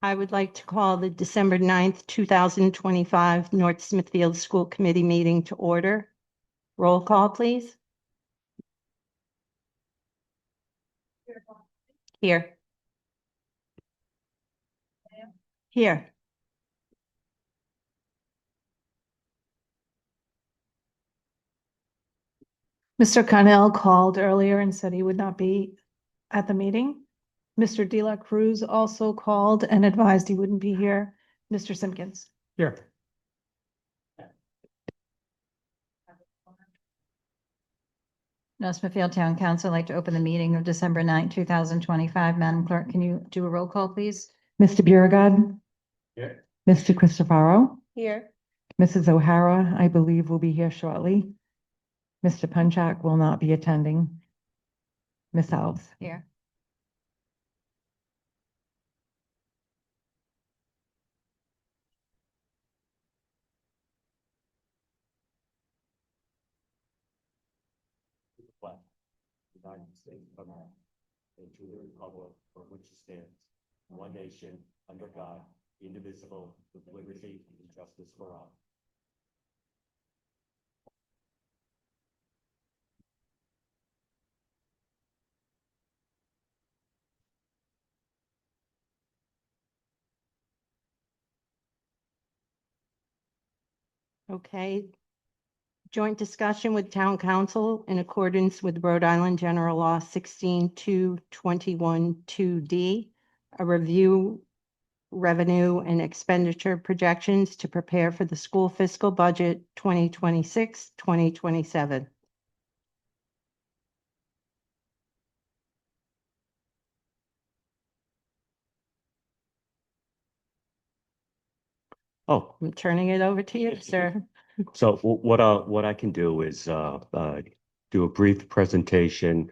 I would like to call the December 9th, 2025 North Smithfield School Committee meeting to order. Roll call, please. Here. Here. Mr. Connell called earlier and said he would not be at the meeting. Mr. De La Cruz also called and advised he wouldn't be here. Mr. Simpkins. Here. North Smithfield Town Council, I'd like to open the meeting of December 9, 2025. Madam Clerk, can you do a roll call, please? Mr. Biragad. Here. Mr. Christopherow. Here. Mrs. O'Hara, I believe, will be here shortly. Mr. Punchak will not be attending. Ms. Alves. Here. United States of America, and to the republic for which it stands, one nation, under God, indivisible, with liberty and justice for all. Okay. Joint discussion with Town Council in accordance with Rhode Island General Law 16-221-2D, a review revenue and expenditure projections to prepare for the school fiscal budget 2026-2027. Oh, I'm turning it over to you, sir. so what I can do is do a brief presentation,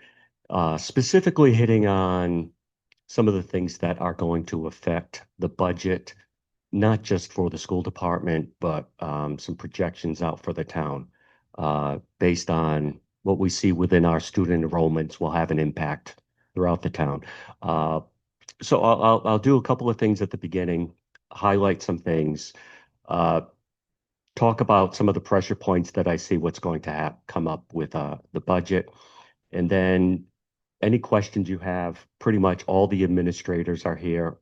specifically hitting on some of the things that are going to affect the budget, not just for the school department, but some projections out for the town, based on what we see within our student enrollments will have an impact throughout the town. So I'll do a couple of things at the beginning, highlight some things, uh, talk about some of the pressure points that I see what's going to come up with the budget, and then any questions you have. Pretty much all the administrators are here,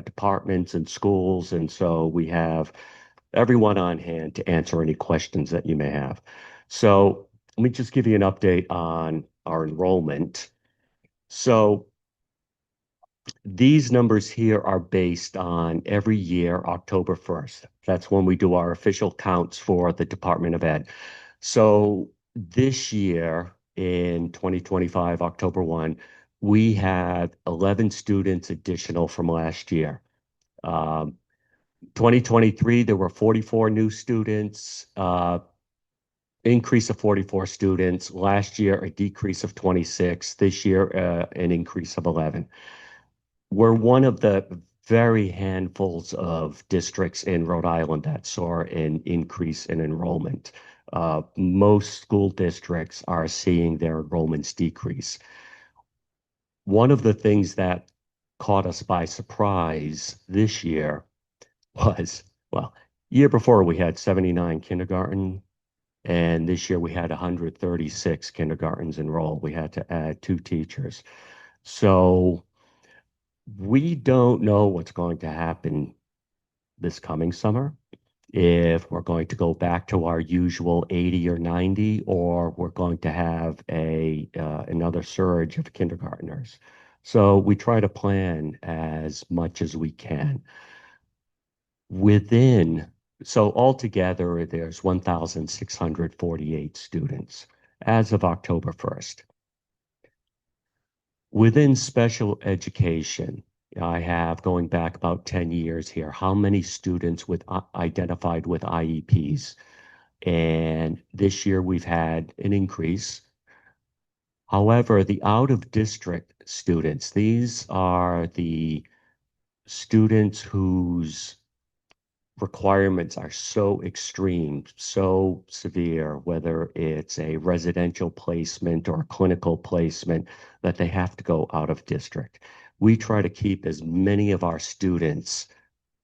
departments and schools, and so we have everyone on hand to answer any questions that you may have. So let me just give you an update on our enrollment. So these numbers here are based on every year, October 1st. That's when we do our official counts for the Department of Ed. So this year in 2025, October 1, we had 11 students additional from last year. 2023, there were 44 new students, increase of 44 students. Last year, a decrease of 26. This year, an increase of 11. We're one of the very handfuls of districts in Rhode Island that saw an increase in enrollment. Most school districts are seeing their enrollments decrease. One of the things that caught us by surprise this year was, well, year before we had 79 kindergarten, and this year we had 136 kindergartens enrolled. We had to add 2 teachers. So we don't know what's going to happen this coming summer, if we're going to go back to our usual 80 or 90, or we're going to have another surge of kindergartners. So we try to plan as much as we can. So altogether, there's 1,648 students as of October 1st. Within special education, I have, going back about 10 years here, how many students identified with IEPs. And this year we've had an increase. However, the out-of-district students, these are the students whose requirements are so extreme, so severe, whether it's a residential placement or a clinical placement, that they have to go out of district. We try to keep as many of our students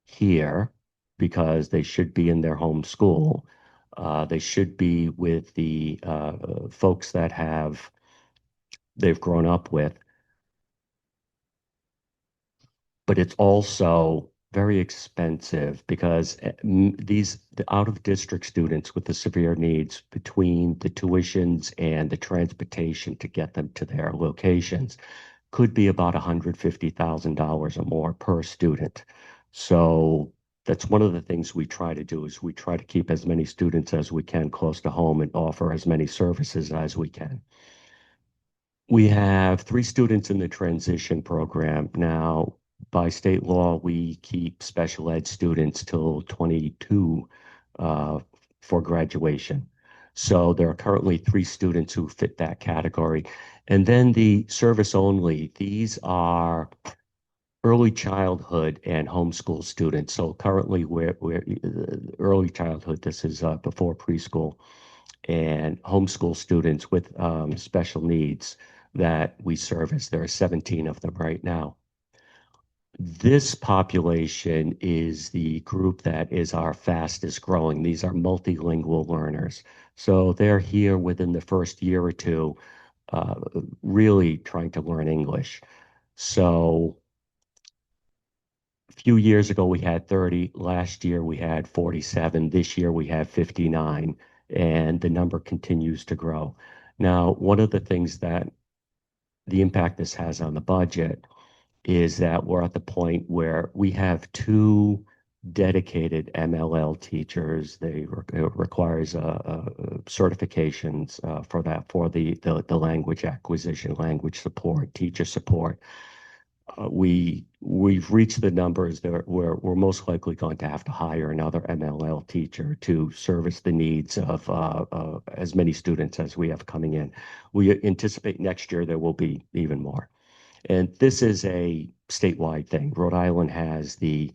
here because they should be in their home school. They should be with the folks that they've grown up with. But it's also very expensive because the out of district students with the severe needs, between the tuitions and the transportation to get them to their locations, could be about $150,000 or more per student. So that's one of the things we try to do, is we try to keep as many students as we can close to home and offer as many services as we can. We have 3 students in the transition program. Now, by state law, we keep special ed students till 22 for graduation. So there are currently 3 students who fit that category. And then the service only, these are early childhood and homeschool students. So currently we're early childhood, this is before preschool, and homeschool students with special needs that we service. There are 17 of them right now. This population is the group that is our fastest growing. These are multilingual learners. So they're here within the first year or two, uh, really trying to learn English. So a few years ago, we had 30. Last year, we had 47. This year, we have 59, and the number continues to grow. Now, one of the things that the impact this has on the budget is that we're at the point where we have 2 dedicated MLL teachers. It requires certifications for that, for the language acquisition, language support, teacher support. We've reached the numbers that we're most likely going to have to hire another MLL teacher to service the needs of as many students as we have coming in. We anticipate next year there will be even more. And this is a statewide thing. Rhode Island has the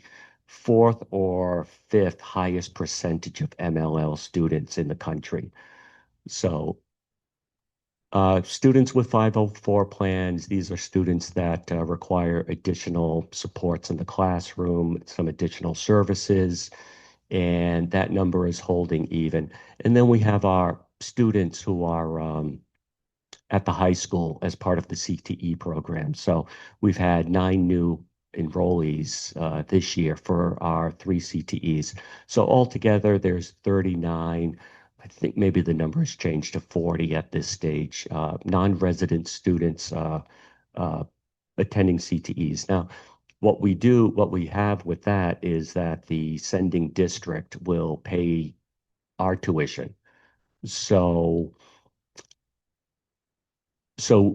4th or 5th highest percentage of MLL students in the country. So students with 504 plans, these are students that require additional supports in the classroom, some additional services, and that number is holding even. And then we have our students who are at the high school as part of the CTE program. So we've had 9 new enrollees this year for our 3 CTEs. So altogether, there's 39. I think maybe the number has changed to 40 at this stage, non-resident students attending CTEs. Now, what we have with that is that the sending district will pay our tuition. So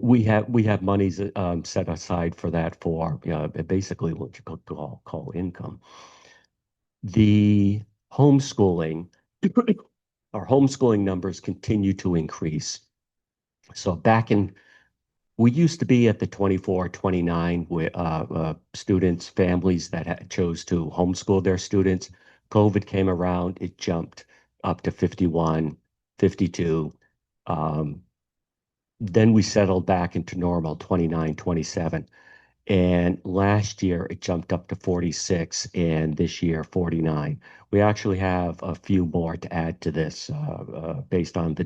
we have monies set aside for that, for basically what you could call income. The homeschooling, our homeschooling numbers continue to increase. So we used to be at the 24, 29 with students, families that chose to homeschool their students. COVID came around, it jumped up to 51, 52. Then we settled back into normal, 29, 27. And last year it jumped up to 46, and this year 49. We actually have a few more to add to this based on the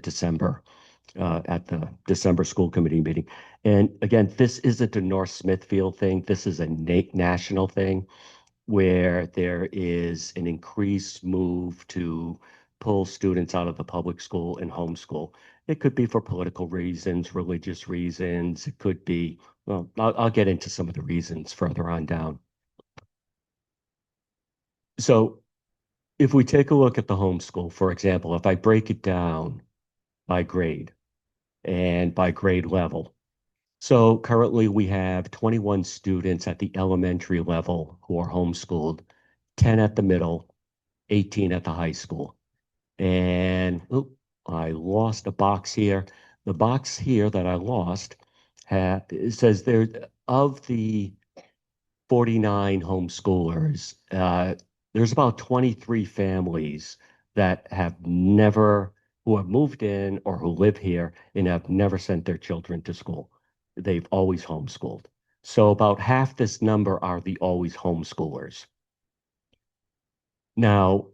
at the December school committee meeting. And again, this isn't a North Smithfield thing. This is a national thing, where there is an increased move to pull students out of the public school and homeschool. It could be for political reasons, religious reasons. It could be, well, I'll get into some of the reasons further on down. So if we take a look at the homeschool, for example, if I break it down by grade and by grade level. So currently we have 21 students at the elementary level who are homeschooled, 10 at the middle, 18 at the high school. And I lost a box here. The box here that I lost it says there, of the 49 homeschoolers, there's about 23 families that who have moved in or who live here and have never sent their children to school. They've always homeschooled. So about half this number are the always homeschoolers. Now,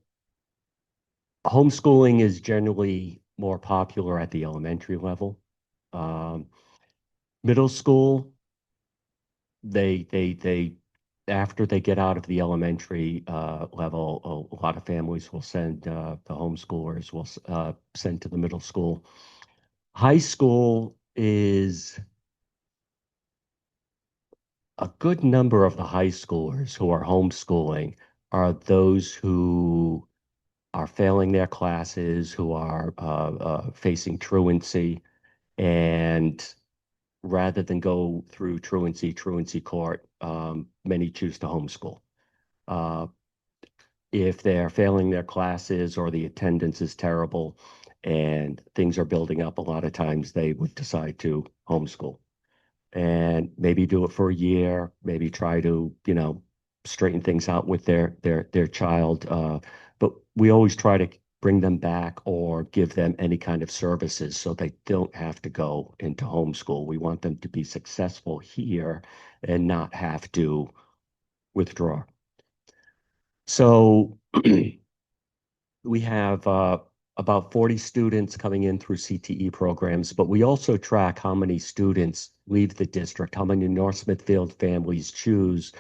homeschooling is generally more popular at the elementary level. Um, Middle school, they after they get out of the elementary level, a lot of families will send the homeschoolers will send to the middle school. High school is a good number of the high schoolers who are homeschooling are those who are failing their classes, who are facing truancy, and rather than go through truancy court, many choose to homeschool. Uh, if they're failing their classes or the attendance is terrible and things are building up, a lot of times they would decide to homeschool and maybe do it for a year, maybe try to, straighten things out with their child. But we always try to bring them back or give them any kind of services so they don't have to go into homeschool. We want them to be successful here and not have to withdraw. So we have about 40 students coming in through CTE programs, but we also track how many students leave the district, how many North Smithfield families choose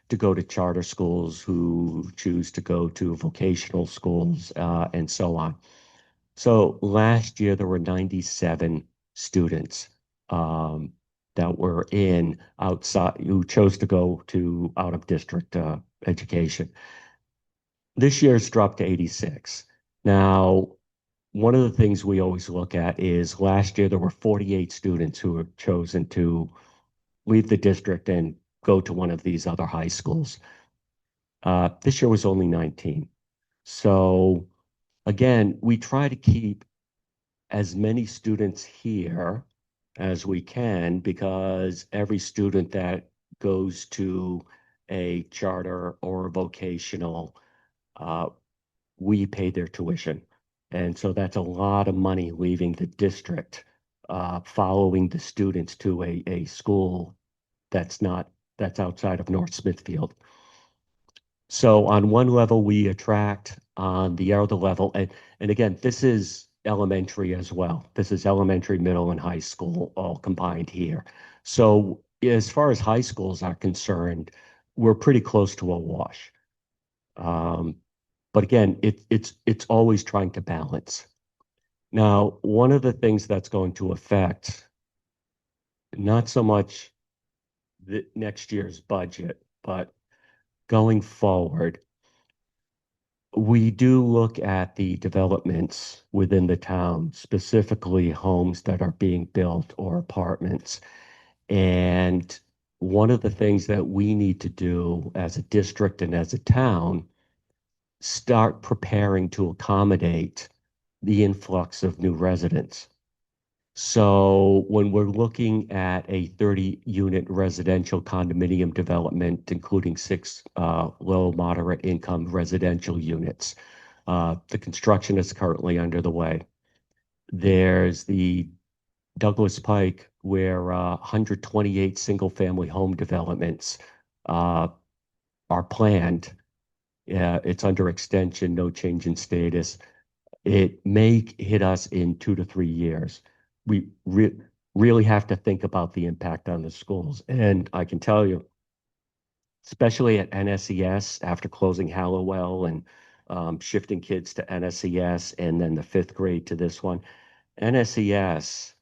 to go to charter schools, who choose to go to vocational schools, and so on. So last year there were 97 students that were in outside who chose to go to out of district education. This year's dropped to 86. Now, one of the things we always look at is last year there were 48 students who were chosen to leave the district and go to one of these other high schools. This year was only 19. So again, we try to keep as many students here as we can because every student that goes to a charter or a vocational, we pay their tuition. And so that's a lot of money leaving the district, following the students to a school that's not, that's outside of North Smithfield. So on one level, we attract, on the other level, and again, this is elementary as well. This is elementary, middle, and high school all combined here. So as far as high schools are concerned, we're pretty close to a wash. Um, but again, it's always trying to balance. Now, one of the things that's going to affect not so much the next year's budget, but going forward, we do look at the developments within the town, specifically homes that are being built or apartments. And one of the things that we need to do as a district and as a town, start preparing to accommodate the influx of new residents. So when we're looking at a 30-unit residential condominium development, including 6 low moderate income residential units, the construction is currently under the way. There's the Douglas Pike, where 128 single-family home developments are planned. It's under extension, no change in status. It may hit us in 2 to 3 years. We really have to think about the impact on the schools. And I can tell you, especially at NSES, after closing Hallowell and shifting kids to NSES and then the 5th grade to this one, NSES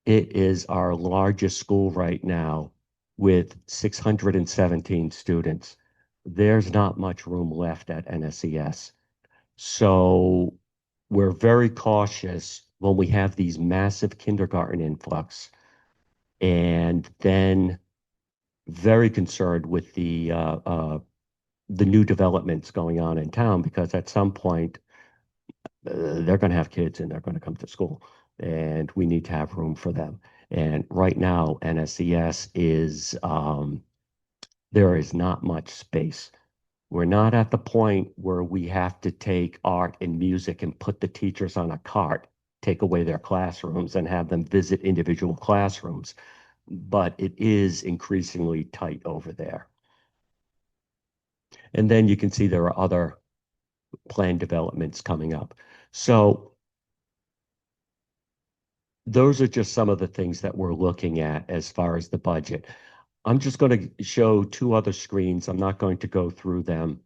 it is our largest school right now with 617 students. There's not much room left at NSES. So we're very cautious when we have these massive kindergarten influx, and then very concerned with the new developments going on in town, because at some point they're going to have kids and they're going to come to school, and we need to have room for them. And right now, NSES is there is not much space. We're not at the point where we have to take art and music and put the teachers on a cart take away their classrooms and have them visit individual classrooms. But it is increasingly tight over there. And then you can see there are other plan developments coming up. So those are just some of the things that we're looking at as far as the budget. I'm just going to show two other screens. I'm not going to go through them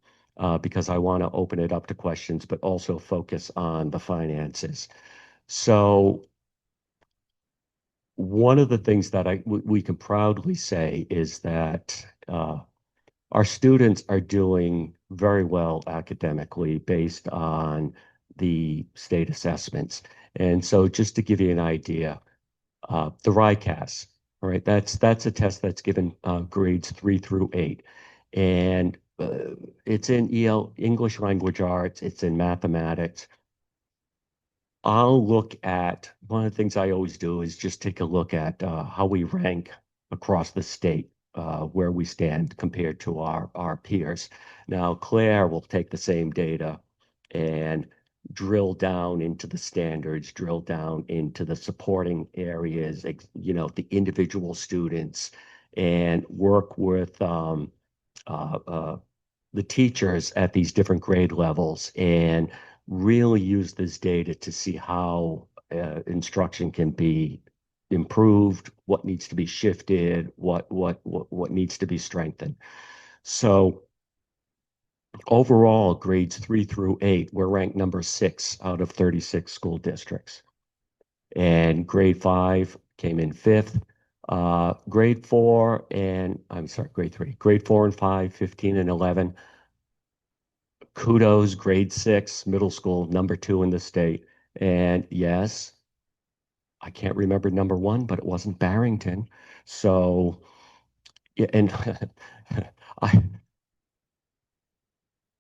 because I want to open it up to questions, but also focus on the finances. So one of the things that we can proudly say is that our students are doing very well academically based on the state assessments. And so just to give you an idea, the RICAS, all right, that's a test that's given grades 3 through 8. And it's in English language arts, it's in mathematics. I'll look at, one of the things I always do is just take a look at how we rank across the state, where we stand compared to our peers. Now, Claire will take the same data and drill down into the standards, drill down into the supporting areas, the individual students, and work with uh, the teachers at these different grade levels and really use this data to see how instruction can be improved, what needs to be shifted, what needs to be strengthened. So overall, grades 3 through 8, we're ranked number 6 out of 36 school districts. And grade 5 came in 5th. Grade 4 and, I'm sorry, grade 3. Grade 4 and 5, 15 and 11. Kudos, grade 6, middle school, number 2 in the state. And yes, I can't remember number 1, but it wasn't Barrington. So, yeah, and I,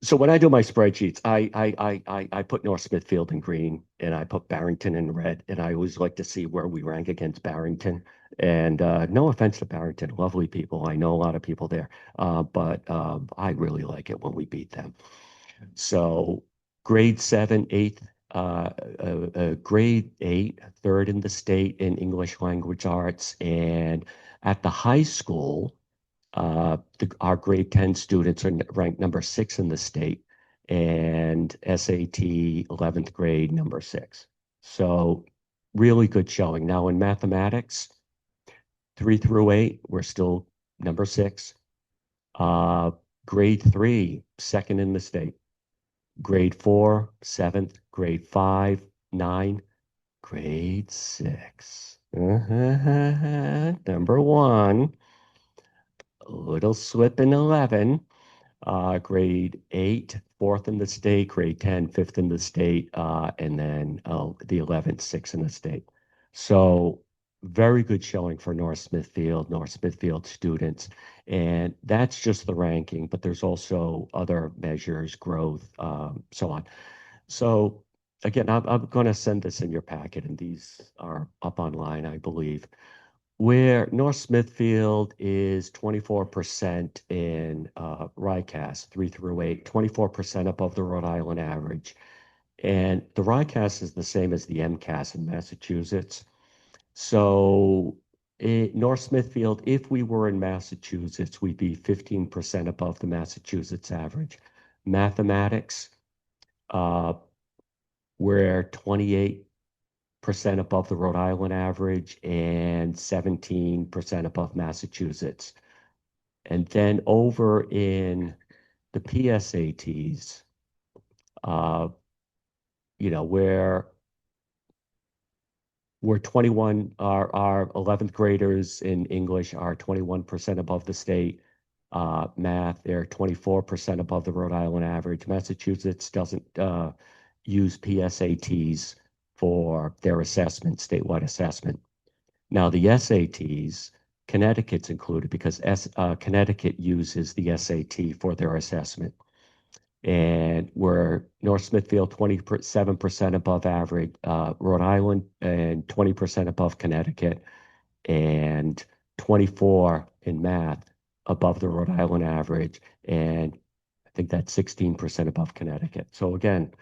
so when I do my spreadsheets, I put North Smithfield in green and I put Barrington in red, and I always like to see where we rank against Barrington. And no offense to Barrington, lovely people. I know a lot of people there, but I really like it when we beat them. So grade 7, 8th, grade 8, 3rd in the state in English language arts, and at the high school. Our grade 10 students are ranked number 6 in the state, and SAT 11th grade number 6. So really good showing. Now in mathematics, 3 through 8, we're still number 6. Grade 3, 2nd in the state. Grade 4, 7th. Grade 5, 9. Grade 6. Number 1. A little slip in 11, grade 8, 4th in the state, grade 10, 5th in the state, and then the 11th, 6th in the state. So very good showing for North Smithfield students. And that's just the ranking, but there's also other measures, growth, so on. So again, I'm going to send this in your packet, and these are up online, I believe, where North Smithfield is 24% in RICAS 3 through 8, 24% above the Rhode Island average. And the RICAS is the same as the MCAS in Massachusetts. So North Smithfield, if we were in Massachusetts, we'd be 15% above the Massachusetts average. Mathematics, we're 28% above the Rhode Island average and 17% above Massachusetts. And then over in the PSATs, where we're 21, our 11th graders in English are 21% above the state. Math, they're 24% above the Rhode Island average. Massachusetts doesn't use PSATs for their assessment, statewide assessment. Now, the SATs, Connecticut's included because Connecticut uses the SAT for their assessment. And we're North Smithfield 27% above average, Rhode Island, and 20% above Connecticut, and 24 in math above the Rhode Island average, and I think that's 16% above Connecticut. So again,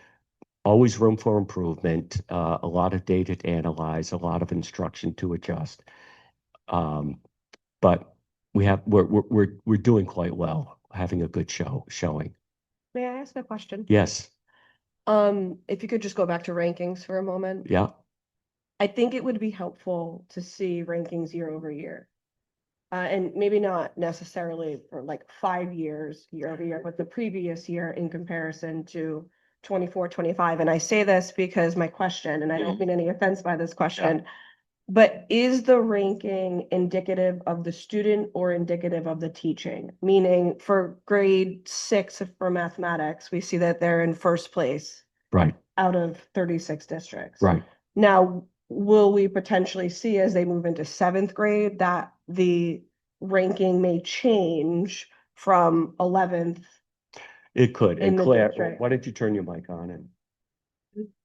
always room for improvement, a lot of data to analyze, a lot of instruction to adjust. But we're doing quite well, having a good showing. May I ask a question? Yes, If you could just go back to rankings for a moment. yeah, I think it would be helpful to see rankings year over year. And maybe not necessarily for like 5 years, year over year, but the previous year in comparison to 24, 25. And I say this because my question, and I don't mean any offense by this question, but is the ranking indicative of the student or indicative of the teaching? Meaning for grade 6 for mathematics, we see that they're in first place right, out of 36 districts. right. Now, will we potentially see as they move into 7th grade that the ranking may change from 11th? It could. In And the Claire, district. why don't you turn your mic on and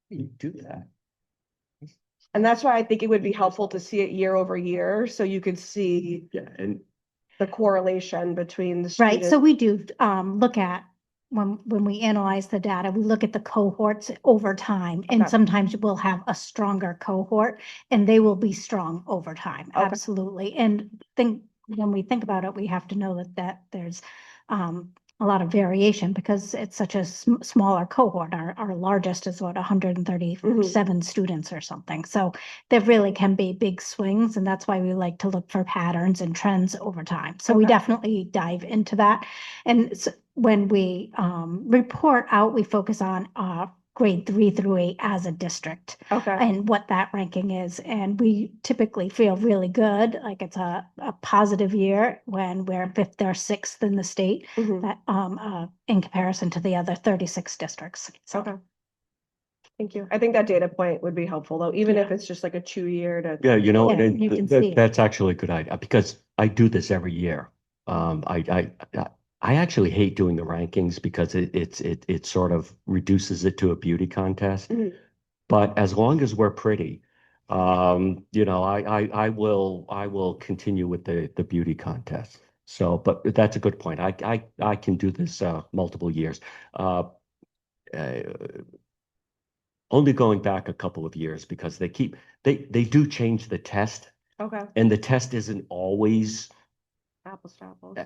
you do that? And that's why I think it would be helpful to see it year over year, so you could see Yeah, and the correlation between the Right, so student. we do look at, when we analyze the data, we look at the cohorts over time. And Okay. sometimes we'll have a stronger cohort and they will be strong over time, Okay. absolutely. And when we think about it, we have to know that there's a lot of variation because it's such a smaller cohort. Our largest is what, 137 students or something. So there really can be big swings, and that's why we like to look for patterns and trends over time. So we Okay. definitely dive into that. And when we report out, we focus on grade 3 through 8 as a district Okay, and what that ranking is. And we typically feel really good, like it's a positive year when we're 5th or 6th in the state, Mhm. that in comparison to the other 36 districts. So Okay. Thank you. I think that data point would be helpful, though, even if Yeah. it's just like a 2-year to. yeah, you know, Yeah, and you can see it. that's actually a good idea because I do this every year. I actually hate doing the rankings because it sort of reduces it to a beauty contest. Mhm. But as long as we're pretty, you know, I will continue with the beauty contest. So, but that's a good point. I can do this multiple years. Uh, uh, Only going back a couple of years because they do change the test, Okay, and the test isn't always apples to apples.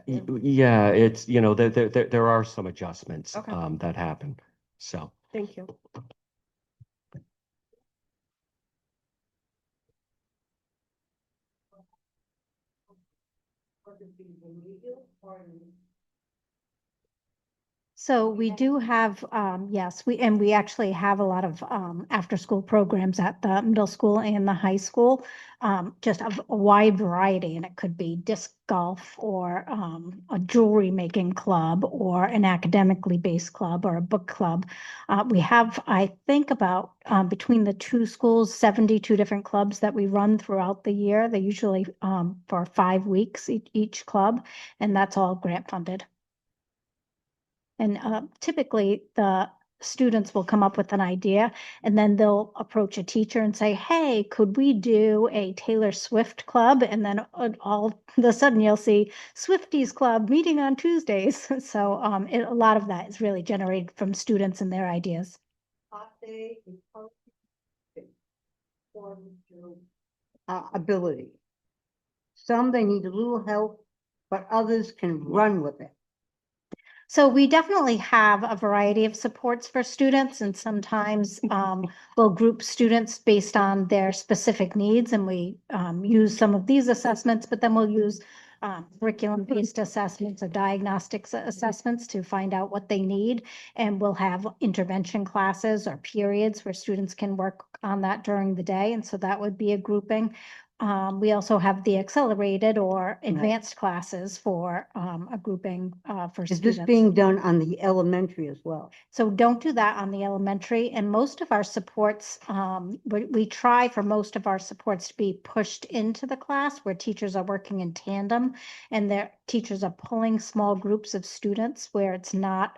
yeah, it's you know there are some adjustments Okay. that happen. So Thank you. So we do have, yes, we actually have a lot of after-school programs at the middle school and the high school, just a wide variety, and it could be disc golf or a jewelry making club or an academically based club or a book club. We have, I think, about between the two schools, 72 different clubs that we run throughout the year. They usually for 5 weeks each club, and that's all grant funded. And typically the students will come up with an idea and then they'll approach a teacher and say, hey, could we do a Taylor Swift club? And then all of a sudden you'll see Swifties Club meeting on Tuesdays. So a lot of that is really generated from students and their ideas. Ability. Some they need a little help, but others can run with it. So we definitely have a variety of supports for students, and sometimes we'll group students based on their specific needs, and we use some of these assessments, but then we'll use curriculum-based assessments or diagnostics assessments to find out what they need. And we'll have intervention classes or periods where students can work on that during the day, and so that would be a grouping. We also have the accelerated or advanced classes for a grouping for Is students. this being done on the elementary as well? So don't do that on the elementary, and most of our supports, we try for most of our supports to be pushed into the class where teachers are working in tandem and their teachers are pulling small groups of students where it's not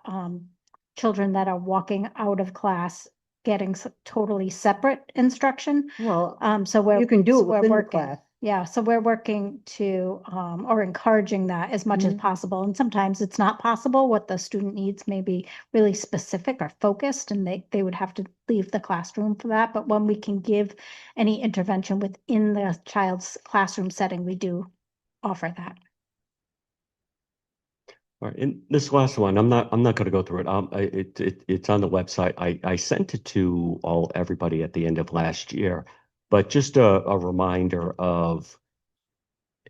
children that are walking out of class getting totally separate instruction. Well, So we're you can do it we're within the working. class. Yeah, so we're working to, or encouraging that as much as Mhm. possible. And sometimes it's not possible. What the student needs may be really specific or focused, and they would have to leave the classroom for that. But when we can give any intervention within the child's classroom setting, we do offer that. All right, and this last one, I'm not going to go through it. It's on the website. I sent it to everybody at the end of last year, but just a reminder of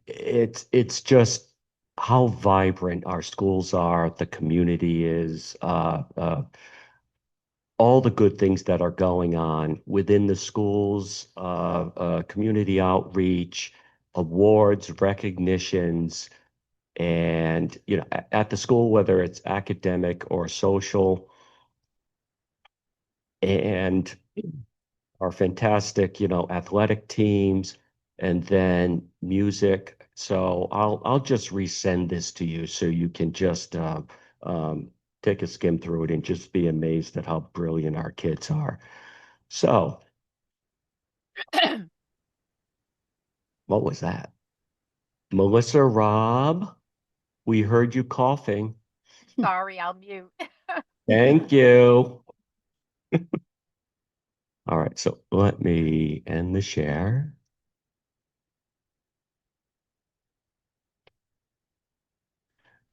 it's just how vibrant our schools are, the community is, all the good things that are going on within the schools, community outreach, awards, recognitions. And, at the school, whether it's academic or social, and our fantastic, athletic teams, and then music. So I'll just resend this to you so you can just um, take a skim through it and just be amazed at how brilliant our kids are. So, what was that? Melissa, Rob, we heard you coughing. Sorry, I'll mute. Thank you. All right, so let me end the share.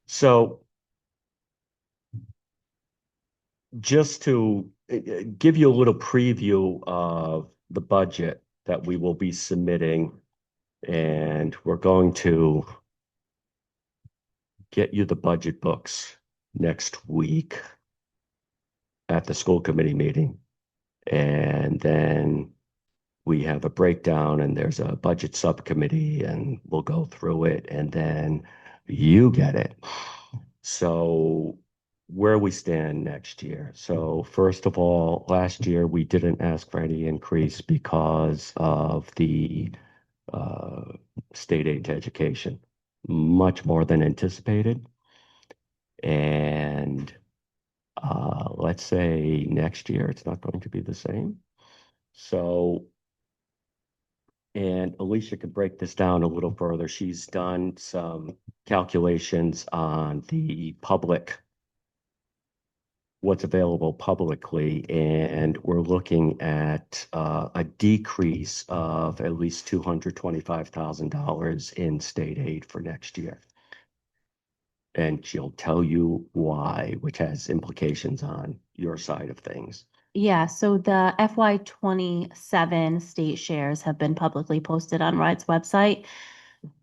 So just to give you a little preview of the budget that we will be submitting, and we're going to get you the budget books next week at the school committee meeting. And then we have a breakdown, and there's a budget subcommittee, and we'll go through it, and then you get it. So where we stand next year. So first of all, last year we didn't ask for any increase because of the uh, state aid to education, much more than anticipated. And let's say next year it's not going to be the same. So, and Alicia could break this down a little further. She's done some calculations on the public, what's available publicly, and we're looking at a decrease of at least $225,000 in state aid for next year. And she'll tell you why, which has implications on your side of things. Yeah, so the FY 27 state shares have been publicly posted on RIDE's website.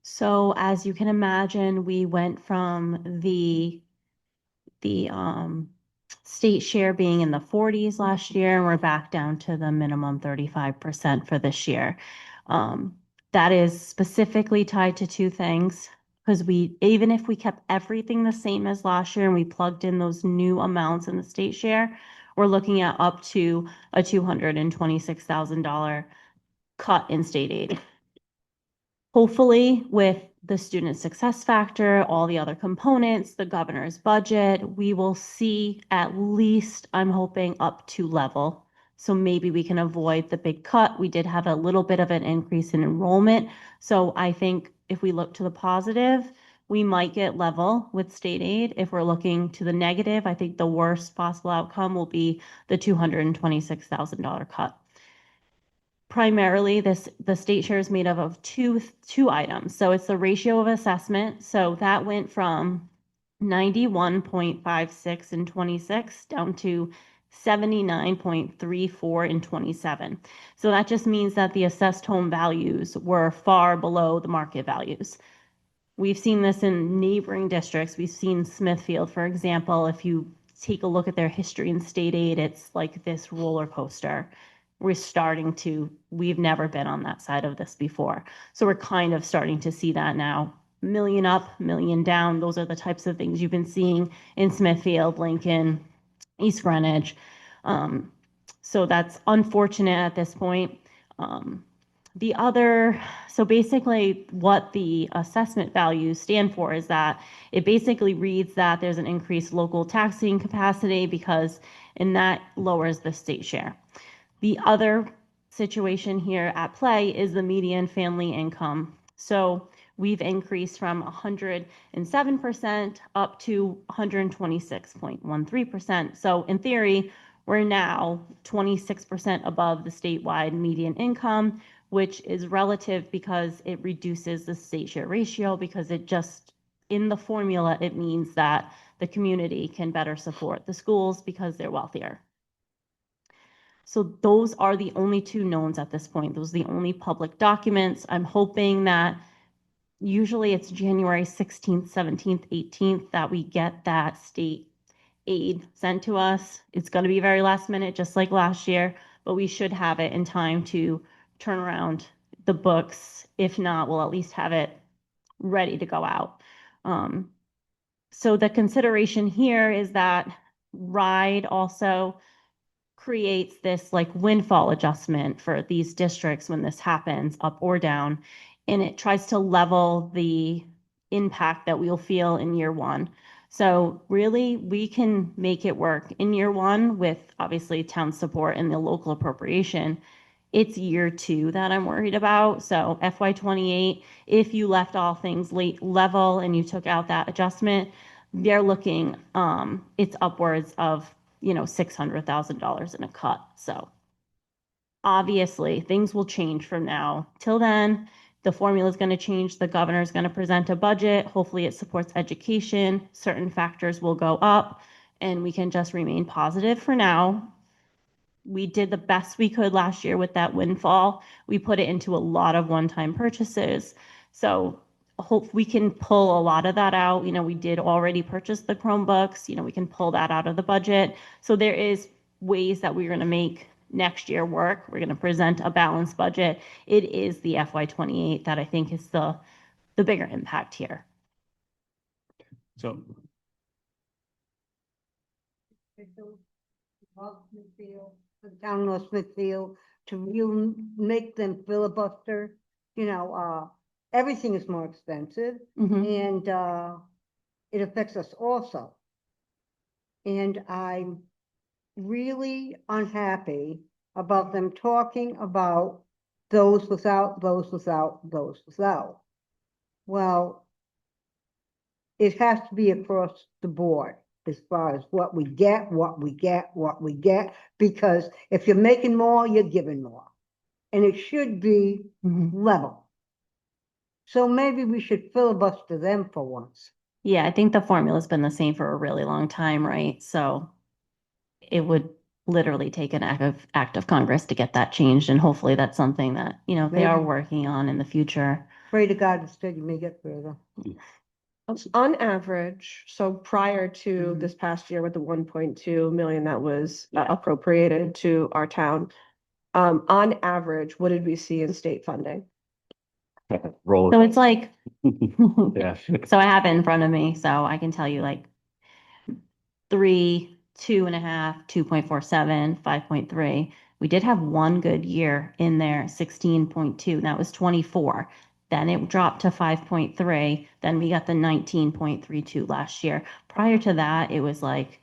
So as you can imagine, we went from the state share being in the 40s last year, and we're back down to the minimum 35% for this year. That is specifically tied to two things, because even if we kept everything the same as last year and we plugged in those new amounts in the state share, we're looking at up to a $226,000 cut in state aid. Hopefully, with the student success factor, all the other components, the governor's budget, we will see at least, I'm hoping, up to level. So maybe we can avoid the big cut. We did have a little bit of an increase in enrollment. So I think if we look to the positive, we might get level with state aid. If we're looking to the negative, I think the worst possible outcome will be the $226,000 cut. Primarily, the state share is made up of two items. So it's the ratio of assessment. So that went from 91.56 in 26 down to 79.34 in 27. So that just means that the assessed home values were far below the market values. We've seen this in neighboring districts. We've seen Smithfield, for example. If you take a look at their history in state aid, it's like this roller coaster. We've never been on that side of this before. So we're kind of starting to see that now. Million up, million down. Those are the types of things you've been seeing in Smithfield, Lincoln, East Greenwich. So that's unfortunate at this point. So basically what the assessment values stand for is that it basically reads that there's an increased local taxing capacity and that lowers the state share. The other situation here at play is the median family income. So we've increased from 107% up to 126.13%. So in theory, we're now 26% above the statewide median income, which is relative because it reduces the state share ratio, because it just, in the formula, it means that the community can better support the schools because they're wealthier. So those are the only two knowns at this point. Those are the only public documents. I'm hoping that usually it's January 16th, 17th, 18th that we get that state aid sent to us. It's going to be very last minute, just like last year, but we should have it in time to turn around the books. If not, we'll at least have it ready to go out. So the consideration here is that RIDE also creates this like windfall adjustment for these districts when this happens, up or down, and it tries to level the impact that we'll feel in year one. So really, we can make it work in year one with obviously town support and the local appropriation. It's year two that I'm worried about. So FY28, if you left all things late level and you took out that adjustment, they're looking, it's upwards of, $600,000 in a cut. So obviously things will change from now till then. The formula is going to change. The governor is going to present a budget. Hopefully it supports education. Certain factors will go up and we can just remain positive for now. We did the best we could last year with that windfall. We put it into a lot of one-time purchases. So hope we can pull a lot of that out. We did already purchase the Chromebooks. We can pull that out of the budget. So there is ways that we're going to make next year work. We're going to present a balanced budget. It is the FY28 that I think is the bigger impact here. So Of Smithfield, the town of North Smithfield, to really make them filibuster. Everything is more expensive Mhm. and it affects us also. And I'm really unhappy about them talking about those without, those without, those without. Well, it has to be across the board as far as what we get, because if you're making more, you're giving more. And it should be Mhm. level. So maybe we should filibuster them for once. Yeah, I think the formula's been the same for a really long time, right? So it would literally take an act of Congress to get that changed, and hopefully that's something that, they are Maybe. working on in the future. Pray to God instead you may get further. On average, so prior to Mhm. this past year with the 1.2 million that was Yeah. appropriated to our town, on average, what did we see in state funding? roll. So it's like, Yeah. so I have it in front of me, so I can tell you like 3, 2.5, 2.47, 5.3. We did have one good year in there, 16.2, and that was 24. Then it dropped to 5.3. Then we got the 19.32 last year. Prior to that, it was like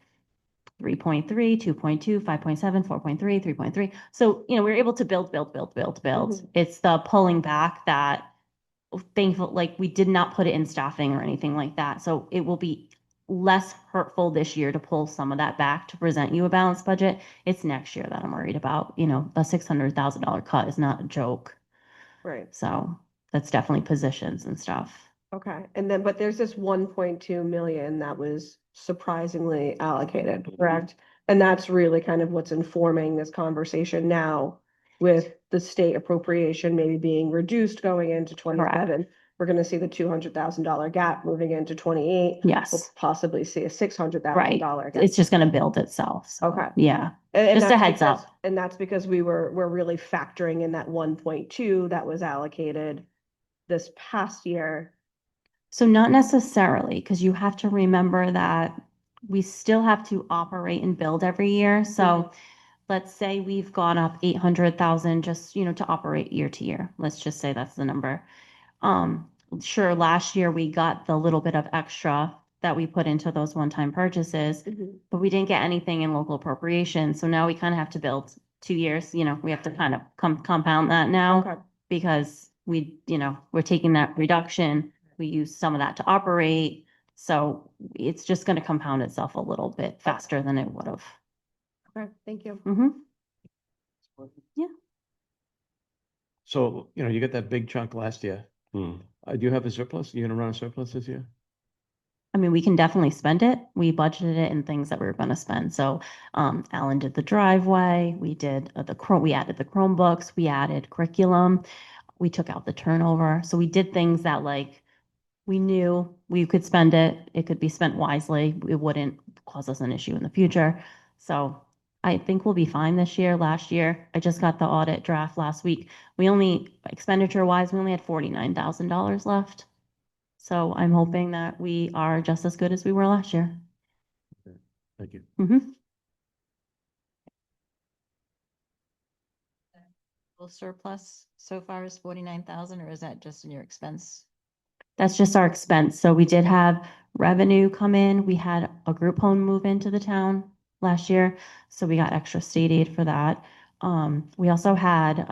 3.3, 2.2, 5.7, 4.3, 3.3. So, we were able to build. Mhm. It's the pulling back that thankful, like we did not put it in staffing or anything like that. So it will be less hurtful this year to pull some of that back to present you a balanced budget. It's next year that I'm worried about. A $600,000 cut is not a joke. Right, So that's definitely positions and stuff. okay, and then, but there's this 1.2 million that was surprisingly allocated, correct? And that's really kind of what's informing this conversation now with the state appropriation maybe being reduced going into 27. We're gonna see the $200,000 gap moving into 28. We'll Yes, possibly see a $600,000 right. gap. It's just going to build itself. So, Okay. yeah. And Just a that's heads because- up. And that's because we're really factoring in that 1.2 that was allocated this past year. So not necessarily, because you have to remember that we still have to operate and build every year. So let's say we've gone up 800,000 just, to operate year to year. Let's just say that's the number. Sure, last year we got the little bit of extra that we put into those one-time purchases, but we didn't get anything in local appropriation. So now we kind of have to build 2 years, we have to kind of compound that now. Okay. Because we're taking that reduction, we use some of that to operate. So it's just gonna compound itself a little bit faster than it would have. Okay, thank you. So, you get that big chunk last year. Hmm. Do you have a surplus? You gonna run a surplus this year? I mean, we can definitely spend it. We budgeted it in things that we were gonna spend. So, Alan did the driveway, we did we added the Chromebooks, we added curriculum, we took out the turnover. So we did things that we knew we could spend it. It could be spent wisely. It wouldn't cause us an issue in the future. So I think we'll be fine this year. Last year, I just got the audit draft last week. Expenditure wise, we only had $49,000 left. So I'm hoping that we are just as good as we were last year. Thank you. Full surplus so far is 49,000, or is that just in your expense? That's just our expense. So we did have revenue come in. We had a group home move into the town last year. So we got extra state aid for that. We also had,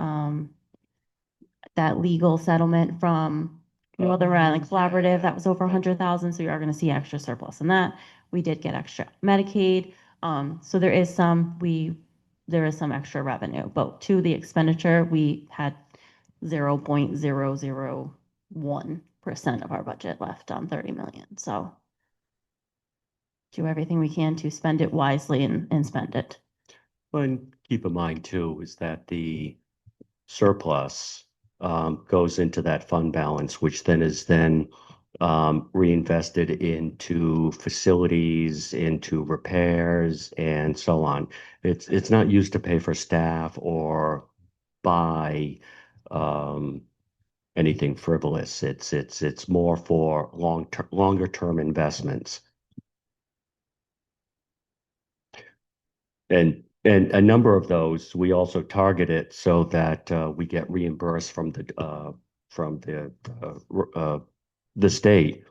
that legal settlement from Northern Rhode Island Collaborative. That was over 100,000. So you are going to see extra surplus in that. We did get extra Medicaid. So there is some extra revenue, but to the expenditure, we had 0.001% of our budget left on 30 million. So do everything we can to spend it wisely and spend it. And keep in mind too, is that the surplus goes into that fund balance, which then is reinvested into facilities, into repairs, and so on. It's not used to pay for staff or buy anything frivolous. It's more for longer term investments. And a number of those, we also target it so that we get reimbursed from the state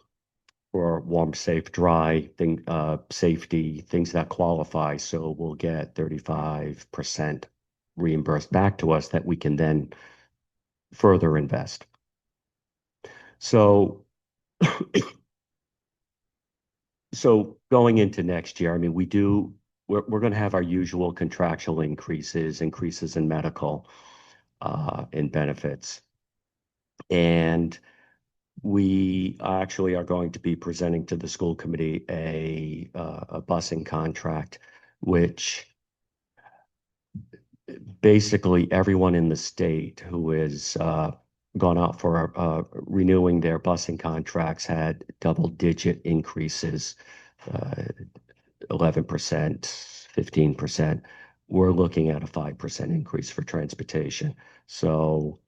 for warm, safe, dry safety, things that qualify. So we'll get 35% reimbursed back to us that we can then further invest. So going into next year, I mean, we're going to have our usual contractual increases in medical, in benefits. And we actually are going to be presenting to the school committee a busing contract, which basically everyone in the state who has gone out for renewing their busing contracts had double-digit increases, 11%, 15%. We're looking at a 5% increase for transportation. So,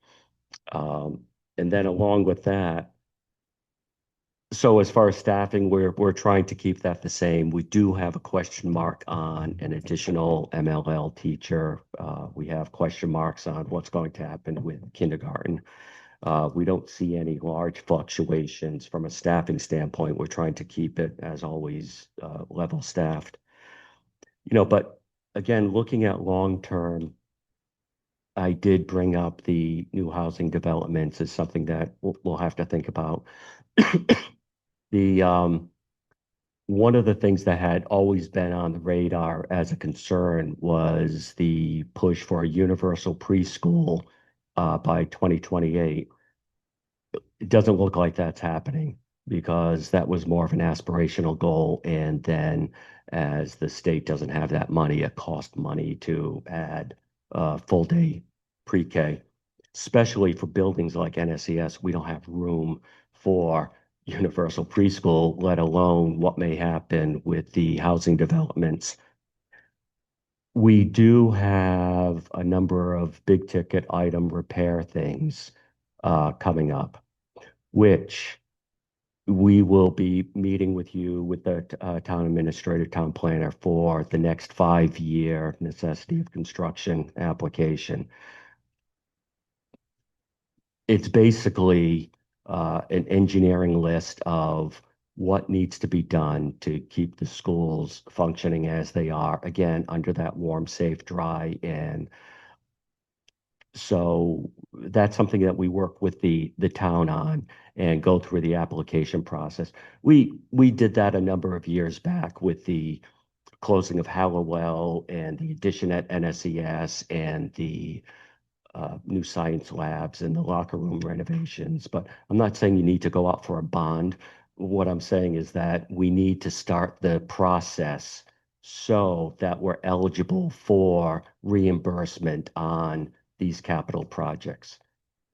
and then along with that, so as far as staffing, we're trying to keep that the same. We do have a question mark on an additional MLL teacher. We have question marks on what's going to happen with kindergarten. We don't see any large fluctuations from a staffing standpoint. We're trying to keep it, as always, level staffed. But again, looking at long term, I did bring up the new housing developments as something that we'll have to think about. One of the things that had always been on the radar as a concern was the push for a universal preschool by 2028. It doesn't look like that's happening because that was more of an aspirational goal. And then as the state doesn't have that money, it costs money to add full day pre-K, especially for buildings like NSES. We don't have room for universal preschool, let alone what may happen with the housing developments. We do have a number of big ticket item repair things coming up, which we will be meeting with you, with the town administrator, town planner, for the next 5-year necessity of construction application. It's basically an engineering list of what needs to be done to keep the schools functioning as they are, again, under that warm, safe, dry, and so that's something that we work with the town on and go through the application process. We did that a number of years back with the closing of Hallowell and the addition at NSES and the new science labs and the locker room renovations. But I'm not saying you need to go out for a bond. What I'm saying is that we need to start the process so that we're eligible for reimbursement on these capital projects.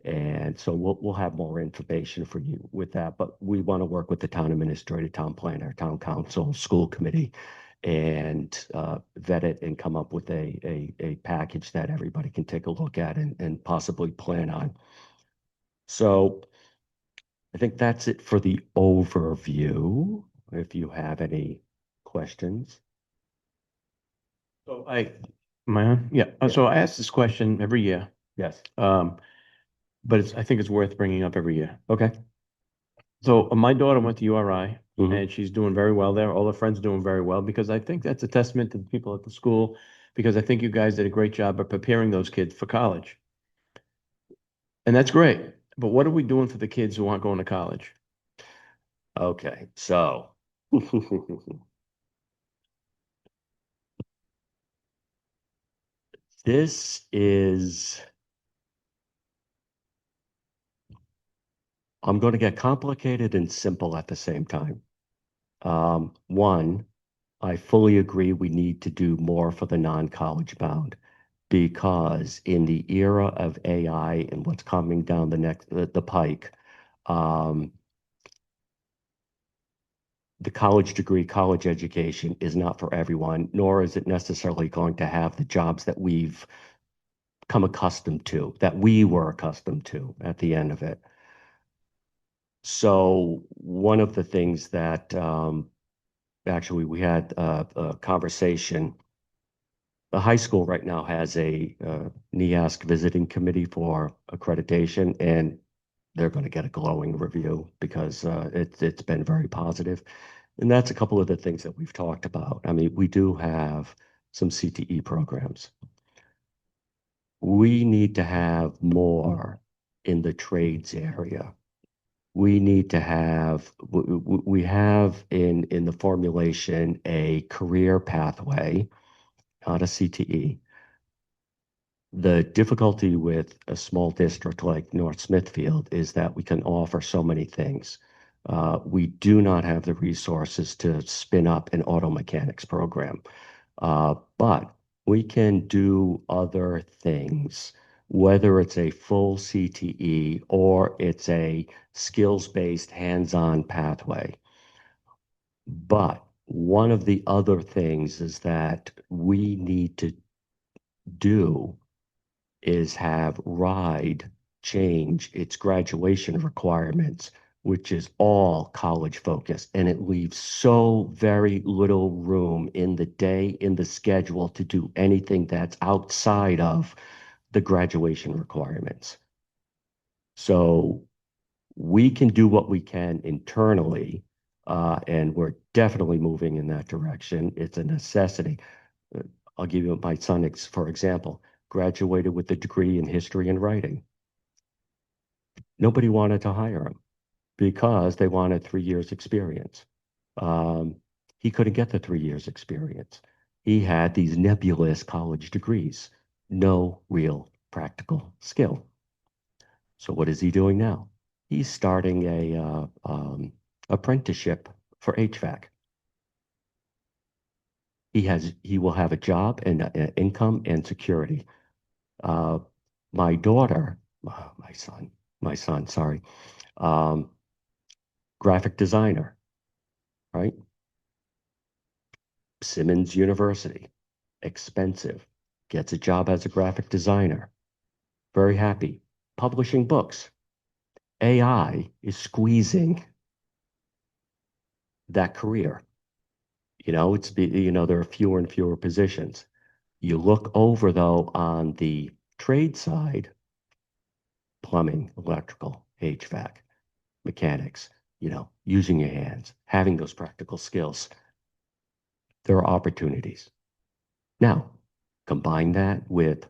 And so we'll have more information for you with that, but we want to work with the town administrator, town planner, town council, school committee, and vet it and come up with a package that everybody can take a look at and possibly plan on. So I think that's it for the overview. If you have any questions. So am I on? Yeah. Yeah. So I ask this question every year, Yes. but I think it's worth bringing up every year. Okay. So my daughter went to URI Mhm. and she's doing very well there. All her friends are doing very well because I think that's a testament to the people at the school, because I think you guys did a great job of preparing those kids for college. And that's great. But what are we doing for the kids who aren't going to college? Okay. So this is, I'm going to get complicated and simple at the same time. One, I fully agree we need to do more for the non-college bound because in the era of AI and what's coming down the pike, um, the college degree, college education is not for everyone, nor is it necessarily going to have the jobs that we've come accustomed to, that we were accustomed to at the end of it. So one of the things that actually we had a conversation. The high school right now has a NEASC visiting committee for accreditation, and they're going to get a glowing review because it's been very positive. And that's a couple of the things that we've talked about. I mean, we do have some CTE programs. We need to have more in the trades area. We need to have, we have in the formulation a career pathway, not a CTE. The difficulty with a small district like North Smithfield is that we can offer so many things. We do not have the resources to spin up an auto mechanics program, but we can do other things, whether it's a full CTE or it's a skills-based hands-on pathway. But one of the other things is that we need to do is have RIDE change its graduation requirements, which is all college focused. And it leaves so very little room in the day, in the schedule to do anything that's outside of the graduation requirements. So we can do what we can internally, and we're definitely moving in that direction. It's a necessity. I'll give you my son, for example, graduated with a degree in history and writing. Nobody wanted to hire him because they wanted 3 years experience. He couldn't get the 3 years experience. He had these nebulous college degrees, no real practical skill. So what is he doing now? He's starting a apprenticeship for HVAC. He will have a job and income and security. My daughter, my son, sorry, graphic designer, right? Simmons University, expensive, gets a job as a graphic designer, very happy, publishing books. AI is squeezing that career. There are fewer and fewer positions. You look over though on the trade side, plumbing, electrical, HVAC, mechanics. using your hands, having those practical skills. There are opportunities. Now, combine that with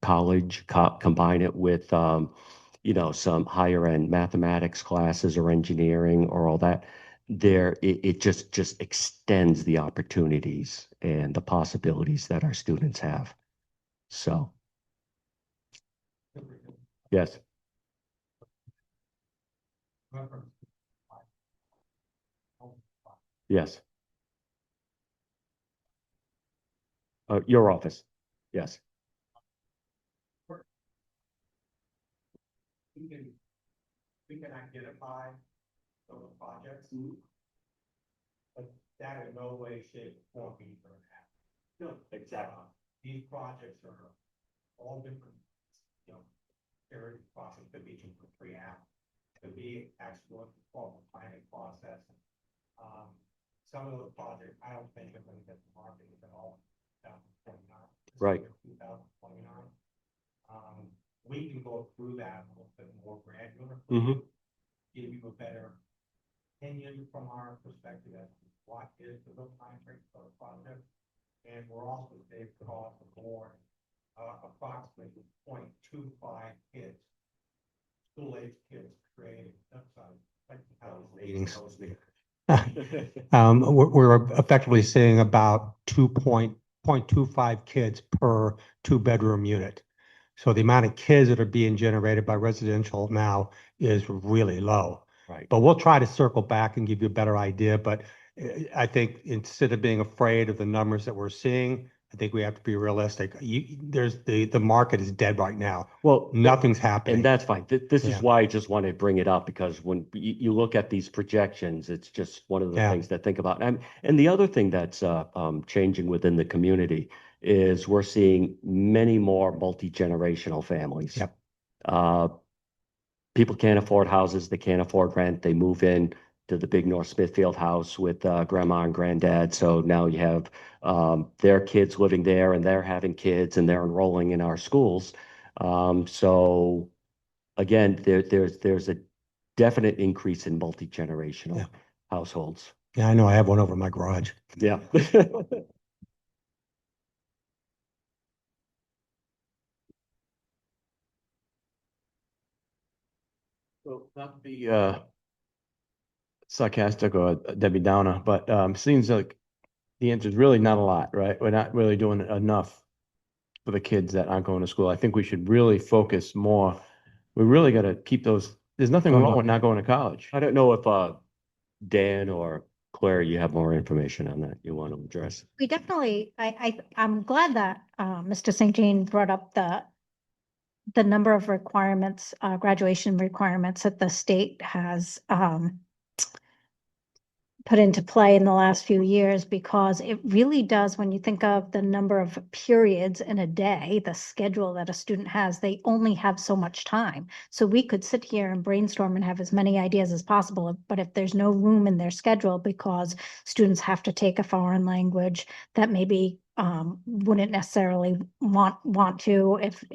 college, combine it with some higher end mathematics classes or engineering or all that. It just extends the opportunities and the possibilities that our students have. So, yes. Yes. Your office. Yes. We can identify those projects. But that in no way, shape, or form means they're happening. No, exactly. These projects are all different, area process could be just a pre-app, could be actual formal planning process. Some of those projects, I don't think are going to get the market at all. 2029. Right. 2029. We can go through that a little bit more granular. Give you a better opinion from our perspective as to what is the real time frame for the project. And we're also saving cost of more, approximately 0.25 kids, school age kids creating, meetings. We're effectively saying about 2.25 kids per 2-bedroom unit. So the amount of kids that are being generated by residential now is really low. Right. But we'll try to circle back and give you a better idea. But I think instead of being afraid of the numbers that we're seeing, I think we have to be realistic. The market is dead right now. Well, nothing's happening. And that's fine. This Yeah. is why I just want to bring it up, because when you look at these projections, it's just one of the Yeah. things to think about. And the other thing that's changing within the community is we're seeing many more multi-generational families. Yep. People can't afford houses. They can't afford rent. They move in to the big North Smithfield house with grandma and granddad. So now you have their kids living there, and they're having kids, and they're enrolling in our schools. So again, there's a definite increase in multi-generational Yeah. households. Yeah, I know. I have one over my garage. Yeah. Well, not to be sarcastic or Debbie Downer, but seems like the answer is really not a lot, right? We're not really doing enough for the kids that aren't going to school. I think we should really focus more. We really got to keep those. There's nothing wrong with not going to college. I don't know if Dan or Claire, you have more information on that you want to address. We definitely, I'm glad that Mr. St. Jean brought up the number of requirements, graduation requirements that the state has put into play in the last few years, because it really does, when you think of the number of periods in a day, the schedule that a student has, they only have so much time. So we could sit here and brainstorm and have as many ideas as possible, but if there's no room in their schedule because students have to take a foreign language that maybe wouldn't necessarily want to if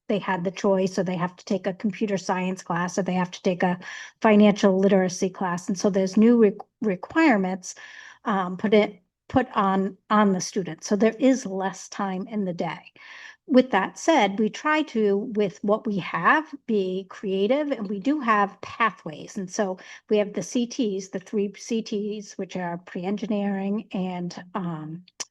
they had the choice, or they have to take a computer science class, or they have to take a financial literacy class. And so there's new requirements put on the student. So there is less time in the day. With that said, we try to, with what we have, be creative, and we do have pathways. And so we have the CTs, the 3 CTs, which are pre-engineering and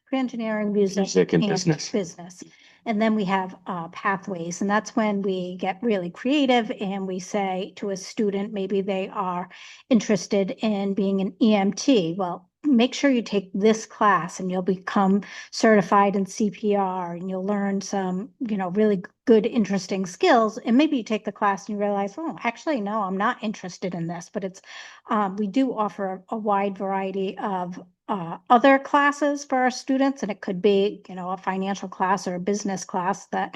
music and business. And then we have pathways, and that's when we get really creative and we say to a student, maybe they are interested in being an EMT. Well, make sure you take this class and you'll become certified in CPR, and you'll learn some, really good, interesting skills. And maybe you take the class and you realize, oh, actually, no, I'm not interested in this. But it's, we do offer a wide variety of other classes for our students, and it could be, a financial class or a business class that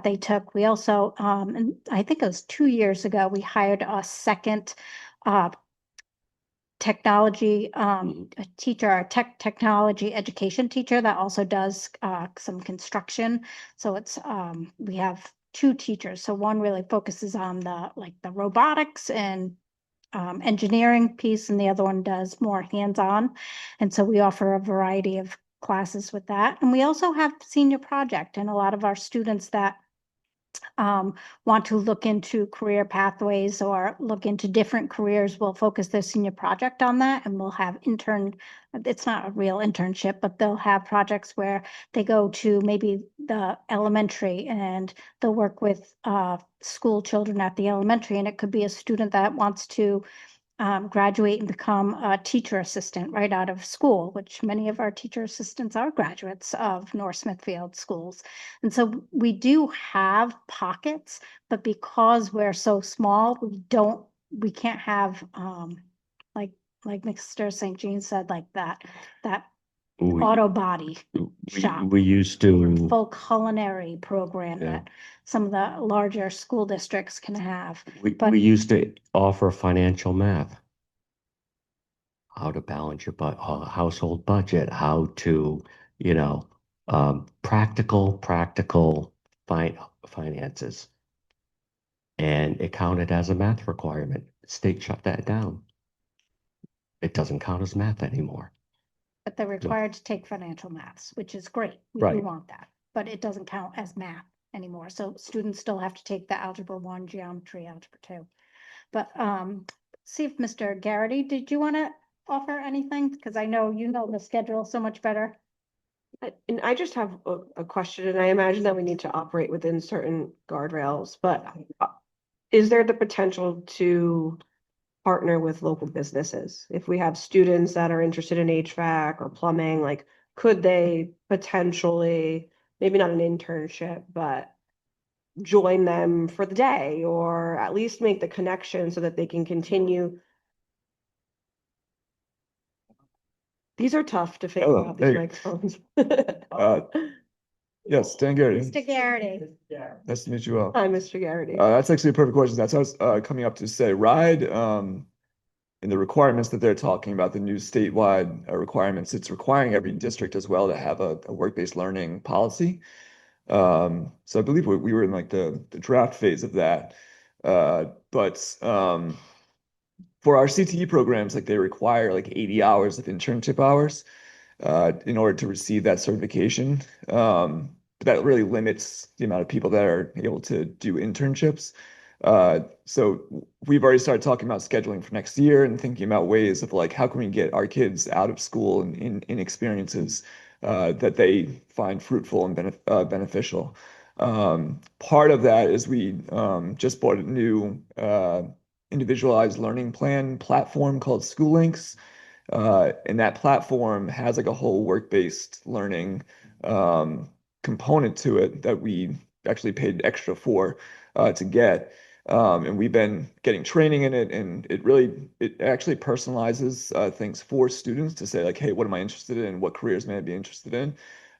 they took. We also, and I think it was 2 years ago, we hired a second technology a teacher, a technology education teacher that also does some construction. So it's we have two teachers. So one really focuses on the robotics and engineering piece, and the other one does more hands-on. And so we offer a variety of classes with that. And we also have senior project, and a lot of our students that want to look into career pathways or look into different careers will focus their senior project on that, and we'll have it's not a real internship, but they'll have projects where they go to maybe the elementary and they'll work with school children at the elementary, and it could be a student that wants to graduate and become a teacher assistant right out of school, which many of our teacher assistants are graduates of North Smithfield schools. And so we do have pockets, but because we're so small, we can't have, like Mr. St. Jean said, like that We, auto body shop. we used to, Full culinary program Yeah. that some of the larger school districts can have. but- we used to offer financial math. How to balance your household budget, how to, practical finances. And it counted as a math requirement. State shut that down. It doesn't count as math anymore. But they're required to take financial maths, which is great. We do Right. want that, but it doesn't count as math anymore. So students still have to take the algebra 1, geometry, algebra 2. But see if Mr. Garrity, did you want to offer anything? Because I know you know the schedule so much better. And I just have a question, and I imagine that we need to operate within certain guardrails, but is there the potential to partner with local businesses? If we have students that are interested in HVAC or plumbing, like, could they potentially, maybe not an internship, but join them for the day, or at least make the connection so that they can continue? These are tough to figure Hello, out, these hey. microphones. Yes, Dan Garrity. Mr. Garrity. Nice to meet you all. Hi, Mr. Garrity. That's actually a perfect question. That's what I was coming up to say. RIDE, in the requirements that they're talking about, the new statewide requirements, it's requiring every district as well to have a work-based learning policy. So I believe we were in like the draft phase of that. But for our CTE programs, like they require like 80 hours of internship hours in order to receive that certification. But that really limits the amount of people that are able to do internships. So we've already started talking about scheduling for next year and thinking about ways of like, how can we get our kids out of school and in experiences that they find fruitful and beneficial. Part of that is we just bought a new individualized learning plan platform called School Links. And that platform has like a whole work-based learning component to it that we actually paid extra for to get. And we've been getting training in it, and it actually personalizes things for students to say like, hey, what am I interested in? What careers may I be interested in?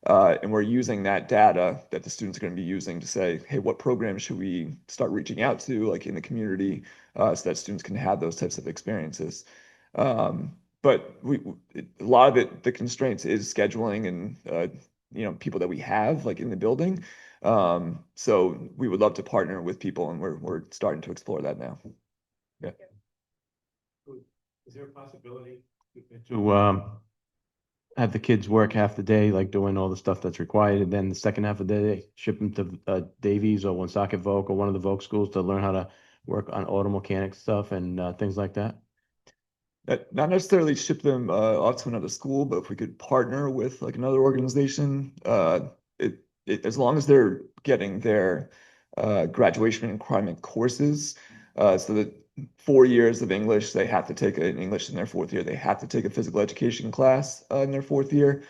And we're using that data that the students are going to be using to say, hey, what programs should we start reaching out to, like in the community, so that students can have those types of experiences. But a lot of it, the constraints is scheduling and people that we have like in the building. So we would love to partner with people, and we're starting to explore that now. Yeah. Is there a possibility to have the kids work half the day, like doing all the stuff that's required, and then the second half of the day, ship them to Davies or Woonsocket Voc or one of the Voc schools to learn how to work on auto mechanic stuff and things like that? Not necessarily ship them off to another school, but if we could partner with like another organization, as long as they're getting their graduation requirement courses, so that 4 years of English, they have to take an English in their fourth year. They have to take a physical education class in their fourth year.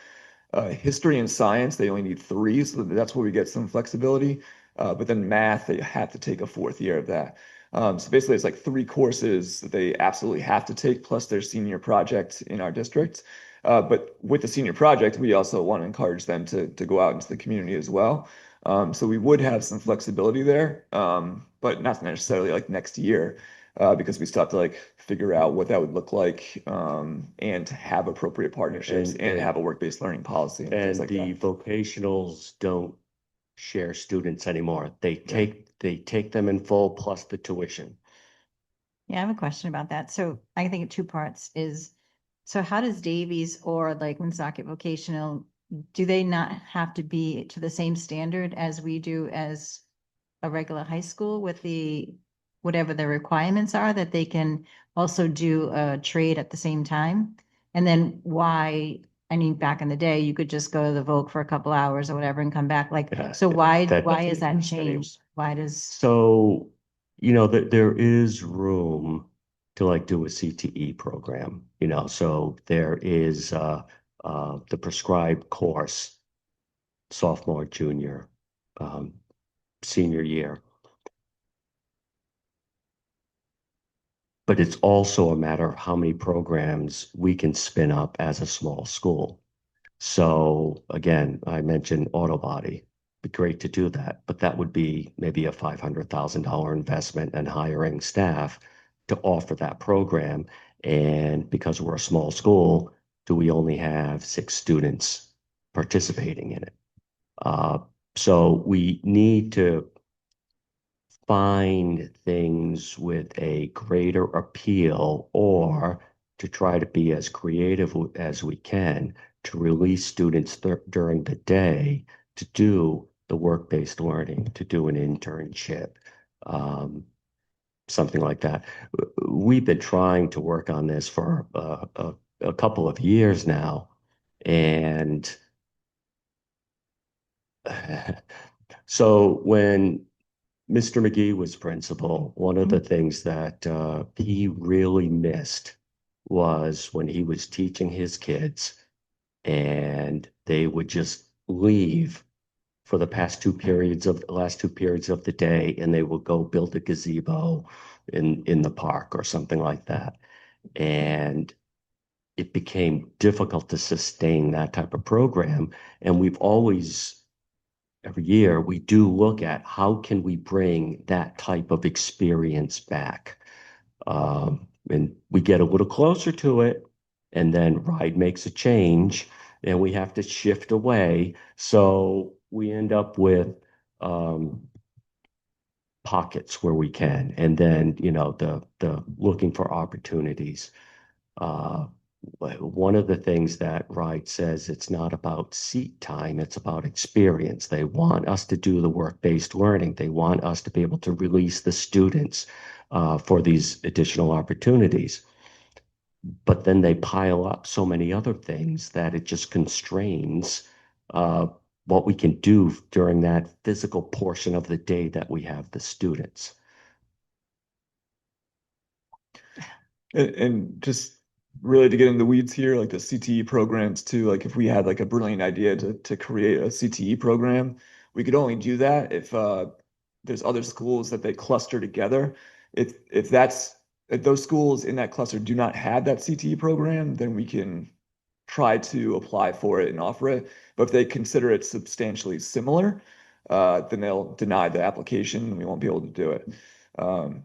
History and science, they only need 3, so that's where we get some flexibility. But then math, they have to take a fourth year of that. So basically, it's like 3 courses that they absolutely have to take, plus their senior project in our district. But with the senior project, we also want to encourage them to go out into the community as well. So we would have some flexibility there, but not necessarily like next year, because we still have to like figure out what that would look like, and to have appropriate partnerships and have a work-based learning policy and things And like the that. vocationals don't share students anymore. They take them in full plus the tuition. Yeah, I have a question about that. So I think two parts is, so how does Davies or like Woonsocket Vocational, do they not have to be to the same standard as we do as a regular high school with the, whatever the requirements are, that they can also do a trade at the same time? And then why, I mean, back in the day, you could just go to the Voc for a couple hours or whatever and come back, like, Yeah, so why that- is that changed? Why does, So, there is room to like do a CTE program, so there is the prescribed course, sophomore, junior, um, senior year. But it's also a matter of how many programs we can spin up as a small school. So again, I mentioned auto body. Be great to do that, but that would be maybe a $500,000 investment in hiring staff to offer that program. And because we're a small school, do we only have 6 students participating in it? So we need to find things with a greater appeal or to try to be as creative as we can to release students during the day to do the work-based learning, to do an internship, something like that. We've been trying to work on this for a couple of years now, and so when Mr. McGee was principal, one of the things that he really missed was when he was teaching his kids and they would just leave for the last two periods of the day, and they would go build a gazebo in the park or something like that. And it became difficult to sustain that type of program. And we've always every year we do look at how can we bring that type of experience back. And we get a little closer to it, and then RIDE makes a change, and we have to shift away. So we end up with pockets where we can, and then the looking for opportunities. Uh, One of the things that Wright says, it's not about seat time, it's about experience. They want us to do the work-based learning. They want us to be able to release the students for these additional opportunities. But then they pile up so many other things that it just constrains what we can do during that physical portion of the day that we have the students. And just really to get in the weeds here, like the CTE programs too, like if we had like a brilliant idea to create a CTE program, we could only do that if there's other schools that they cluster together. If those schools in that cluster do not have that CTE program, then we can try to apply for it and offer it. But if they consider it substantially similar, then they'll deny the application and we won't be able to do it.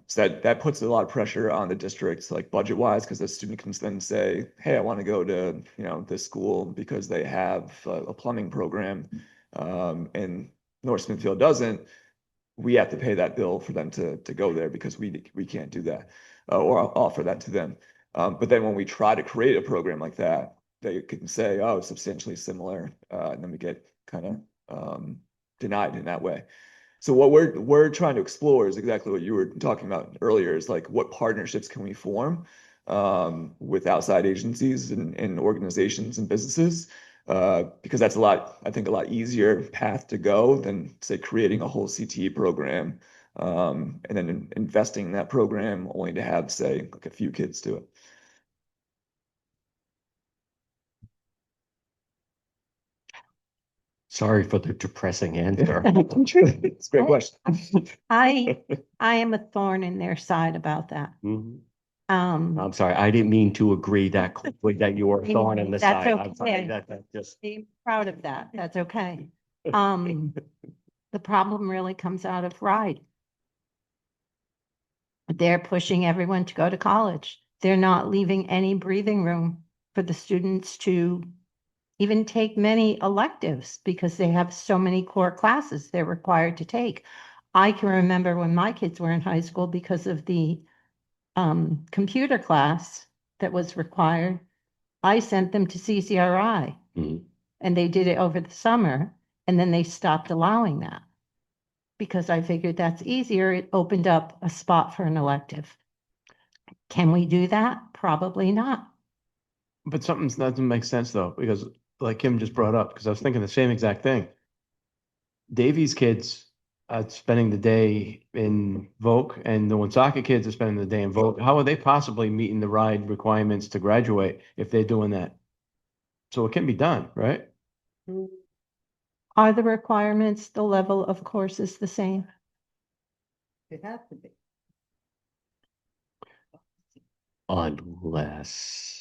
So that puts a lot of pressure on the districts, like budget wise, because the student can then say, hey, I want to go to this school because they have a plumbing program, and North Smithfield doesn't. We have to pay that bill for them to go there because we can't do that or offer that to them. But then when we try to create a program like that, they can say, oh, it's substantially similar, and then we get kind of denied in that way. So what we're trying to explore is exactly what you were talking about earlier, is like what partnerships can we form with outside agencies and organizations and businesses, because that's I think a lot easier path to go than say creating a whole CTE program and then investing in that program only to have say like a few kids do it. Sorry for the depressing answer. It's a great question. I am a thorn in their side about that. Mhm. Um, I'm sorry, I didn't mean to agree that quickly that you were a thorn in the That's side. I'm sorry, okay. that just. be proud of that. That's okay. The problem really comes out of RIDE. They're pushing everyone to go to college. They're not leaving any breathing room for the students to even take many electives because they have so many core classes they're required to take. I can remember when my kids were in high school because of the computer class that was required, I sent them to CCRI Mhm. and they did it over the summer and then they stopped allowing that because I figured that's easier. It opened up a spot for an elective. Can we do that? Probably not. But something doesn't make sense though, because like Kim just brought up, because I was thinking the same exact thing. Davies kids are spending the day in Voc and the Woonsocket kids are spending the day in Voc. How are they possibly meeting the ride requirements to graduate if they're doing that? So it can be done, right? Are the requirements, the level of courses the same? It has to be. Unless.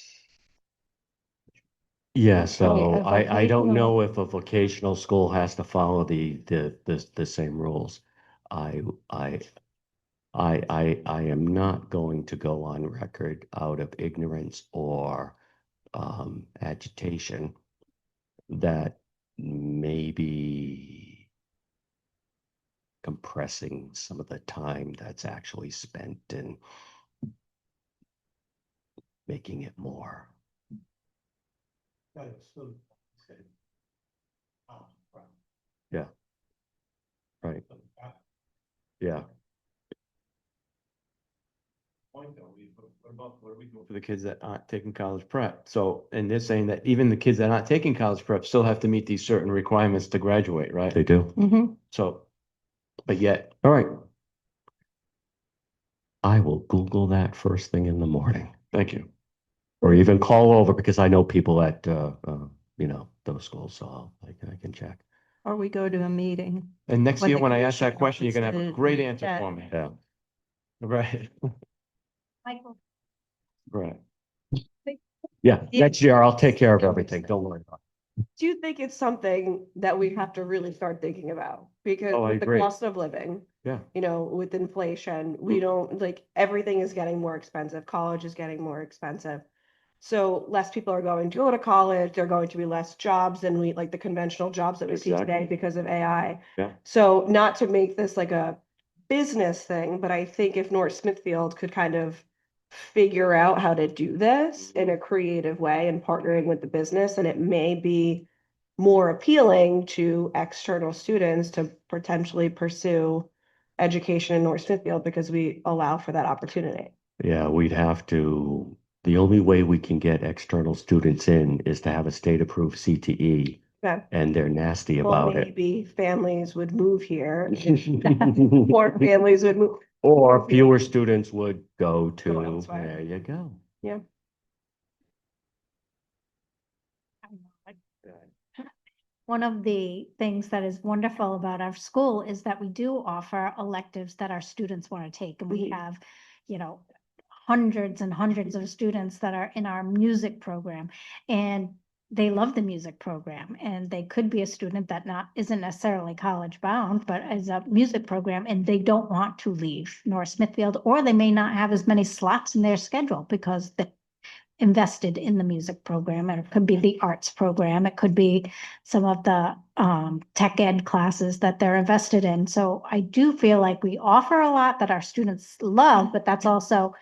Yeah, so a I don't vocational- know if a vocational school has to follow the same rules. I I am not going to go on record out of ignorance or agitation that maybe compressing some of the time that's actually spent in making it more. But it's still. Right. Yeah. Right. But that Yeah. point though, what are we doing? For the kids that aren't taking college prep. So, and they're saying that even the kids that aren't taking college prep still have to meet these certain requirements to graduate, right? They do. Mhm. So, but yet, All right. I will Google that first thing in the morning, thank you. or even call over because I know people at those schools, so I can check. Or we go to a meeting. And next When year, the when I ask that commissioner question, you're gonna have a opens great the answer chat. for me. Yeah. Right, Michael, right. Yeah. Yeah. Next year I'll take care of everything. Don't worry about Do you think it's something that we have to really start thinking about? Because Oh, I with the agree. cost of living, Yeah. with inflation, we don't like everything is getting more expensive. College is getting more expensive. So less people are going to go to college. There are going to be less jobs than we like the conventional jobs that we see today Exactly. because of AI. Yeah. So not to make this like a business thing, but I think if North Smithfield could kind of figure out how to do this in a creative way and partnering with the business, and it may be more appealing to external students to potentially pursue education in North Smithfield because we allow for that opportunity. Yeah, the only way we can get external students in is to have a state-approved CTE, Okay. and they're nasty Well, about it. maybe families would move here. More families would move. Or fewer students would go Go to, elsewhere. there you go. Yeah. one of the things that is wonderful about our school is that we do offer electives that our students want to take. And we Mhm. have, hundreds and hundreds of students that are in our music program. And they love the music program. And they could be a student that isn't necessarily college bound, but is a music program, and they don't want to leave North Smithfield, or they may not have as many slots in their schedule because they invested in the music program, and it could be the arts program, it could be some of the tech ed classes that they're invested in. So I do feel like we offer a lot that our students love, but that's also,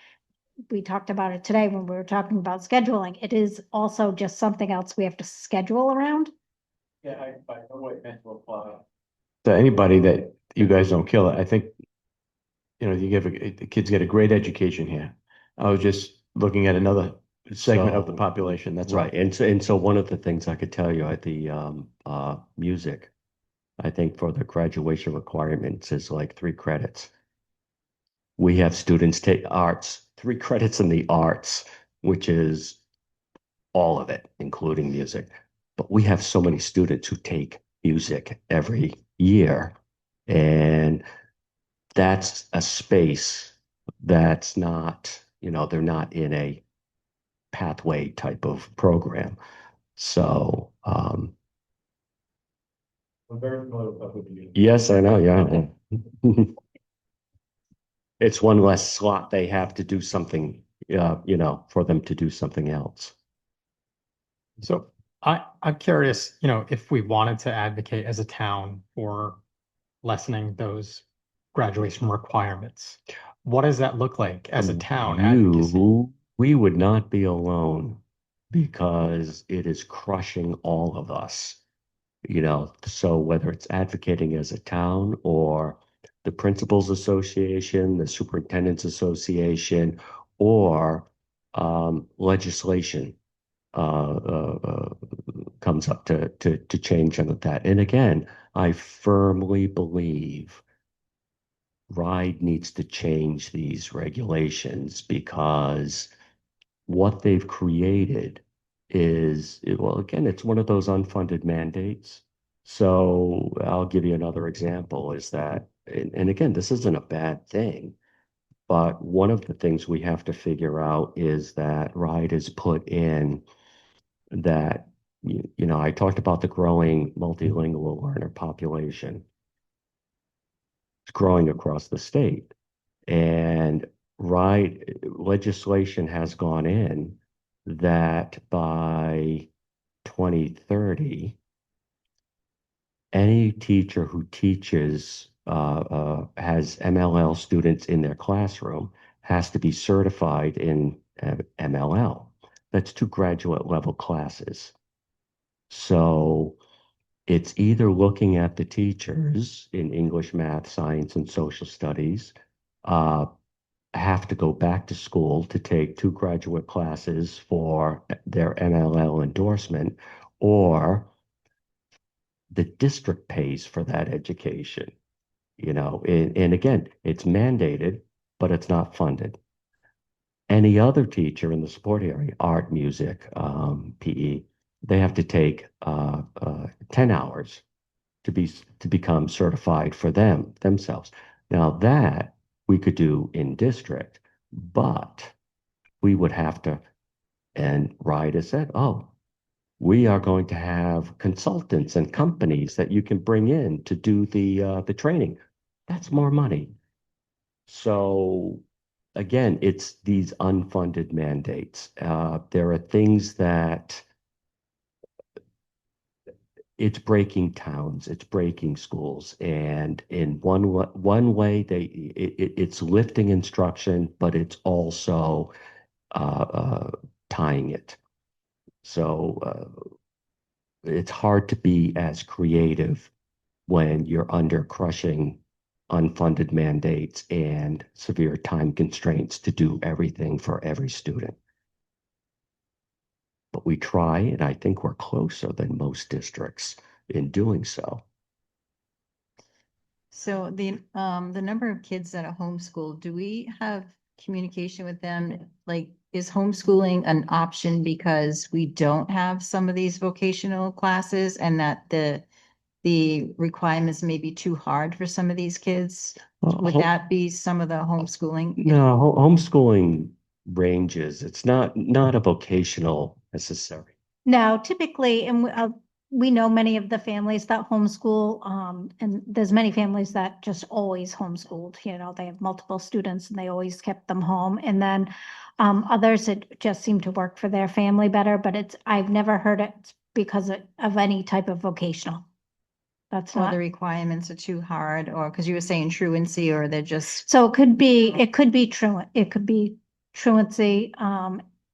we talked about it today when we were talking about scheduling, it is also just something else we have to schedule around. Yeah, I know what meant to apply. To anybody that you guys don't kill it, I think, the kids get a great education here. I was just looking at another segment of the So- population, that's all. Right, and so one of the things I could tell you at the music, I think for the graduation requirements is like 3 credits. We have students take arts, 3 credits in the arts, which is all of it, including music. But we have so many students who take music every year, and that's a space that's not, they're not in a pathway type of program. So, I'm very familiar with what you. yes, I know, yeah. It's one less slot they have to do something, for them to do something else. So I'm curious, if we wanted to advocate as a town for lessening those graduation requirements, what does that look like as a town advocacy? We would not be alone because it is crushing all of us. So whether it's advocating as a town or the Principals Association, the Superintendent's Association, or legislation comes up to change some of that. And again, I firmly believe RIDE needs to change these regulations because what they've created is, well, again, it's one of those unfunded mandates. So I'll give you another example is that, and again, this isn't a bad thing, but one of the things we have to figure out is that RIDE has put in that, I talked about the growing multilingual learner population. It's growing across the state. And legislation has gone in that by 2030, any teacher who teaches has MLL students in their classroom has to be certified in MLL. That's 2 graduate level classes. So it's either looking at the teachers in English, math, science, and social studies, have to go back to school to take 2 graduate classes for their MLL endorsement, or the district pays for that education, and again, it's mandated, but it's not funded. Any other teacher in the support area, art, music, PE, they have to take 10 hours to become certified for themselves. Now that we could do in district, but we would have to, and RIDE has said, oh, we are going to have consultants and companies that you can bring in to do the training. That's more money. So again, it's these unfunded mandates. There are things that it's breaking towns, it's breaking schools, and in one way, it's lifting instruction, but it's also tying it. So it's hard to be as creative when you're under crushing unfunded mandates and severe time constraints to do everything for every student. But we try, and I think we're closer than most districts in doing so. So the number of kids that are homeschooled, do we have communication with them? Like, is homeschooling an option because we don't have some of these vocational classes and that the requirements may be too hard for some of these kids? Would that be some of the homeschooling? No, homeschooling ranges. It's not a vocational necessary. No, typically, and we know many of the families that homeschool, and there's many families that just always homeschooled, they have multiple students and they always kept them home. And then others, it just seemed to work for their family better, but I've never heard it because of any type of vocational. That's Or not, the requirements are too hard, or because you were saying truancy, or they're just, so it could be truancy,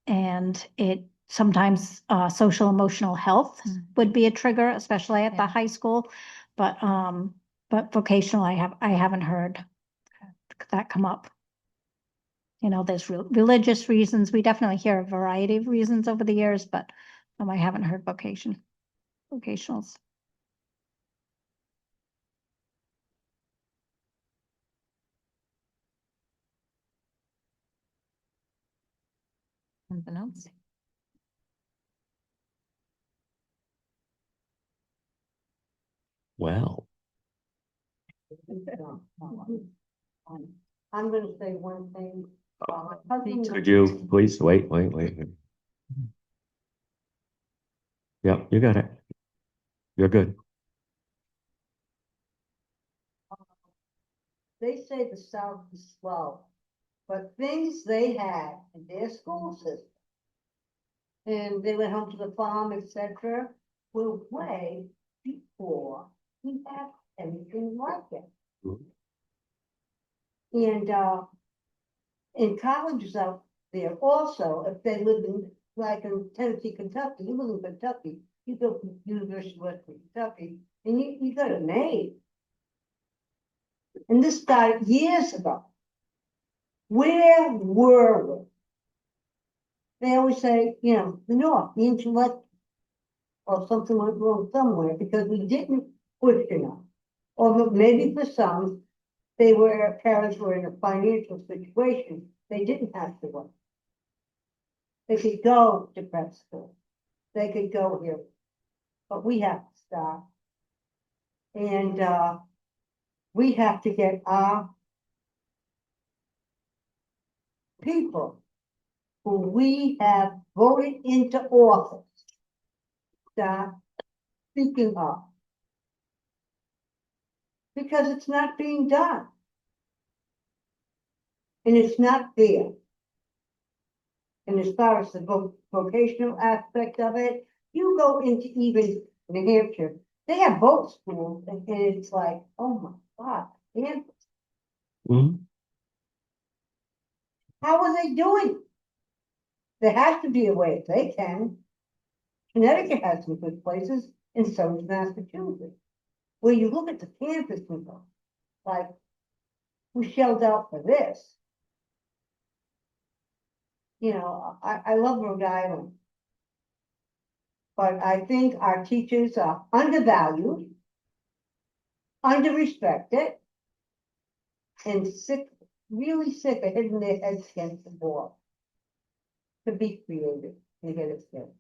and it sometimes social emotional health would be a trigger, especially at the Yeah. high school. But vocational, I haven't heard that come up. There's religious reasons. We definitely hear a variety of reasons over the years, but I haven't heard vocationals. something else. Well, I'm gonna say one thing. could you please wait? Yep, you got it. You're good. They say the South is slow, but things they had in their school system and they went home to the farm, etc. Well, way before we had anything like it. Mhm. And, in colleges out there also, if they live in, like in Tennessee, Kentucky, you live in Kentucky, you go to University of Western Kentucky, and you got a name. And this guy years ago, where were we? They always say, you know, the North, the intellect, or something went wrong somewhere because we didn't push enough. Or maybe for some, parents were in a financial situation, they didn't have to work. They could go to prep school, they could go here, but we have to stop. And, we have to get our people who we have voted into office start speaking up. Because it's not being done. And it's not there. And as far as the vocational aspect of it, you go into even New Hampshire, they have both schools, and it's like, oh my God, and Mhm. how are they doing? There has to be a way if they can. Connecticut has some good places, and so does Massachusetts. Where you look at the campus and go, like, we shelled out for this. You know, I love Rhode Island. But I think our teachers are undervalued, under-respected, and sick, really sick of hitting their heads against the wall. To be creative and get it done.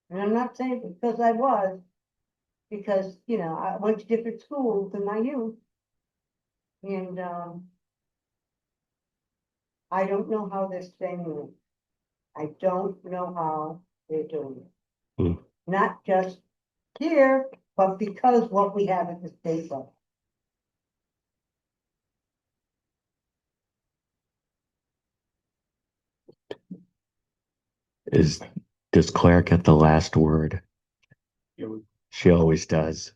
And I'm not saying because I was, because, you know, I went to different schools in my youth. And, I don't know how they're staying in. I don't know how they're doing it. Mm. Not just here, but because what we have at the state level. Does Claire get the last word? She always does.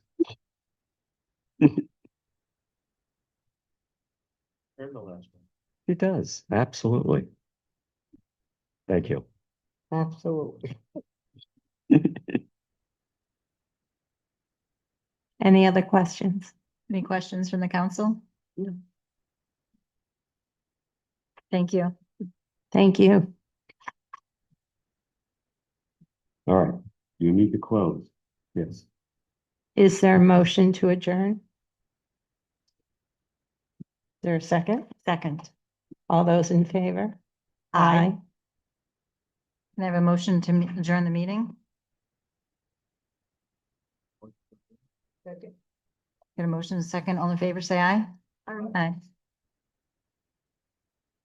She does, absolutely. Thank you. Absolutely. Any other questions? Any questions from the council? No. Thank you. Thank you. All right, you need to close. Yes. Is there a motion to adjourn? Is there a second? Second. All those in favor? Aye. Can I have a motion to adjourn the meeting? Get a motion, second, all in favor, say aye. Aye.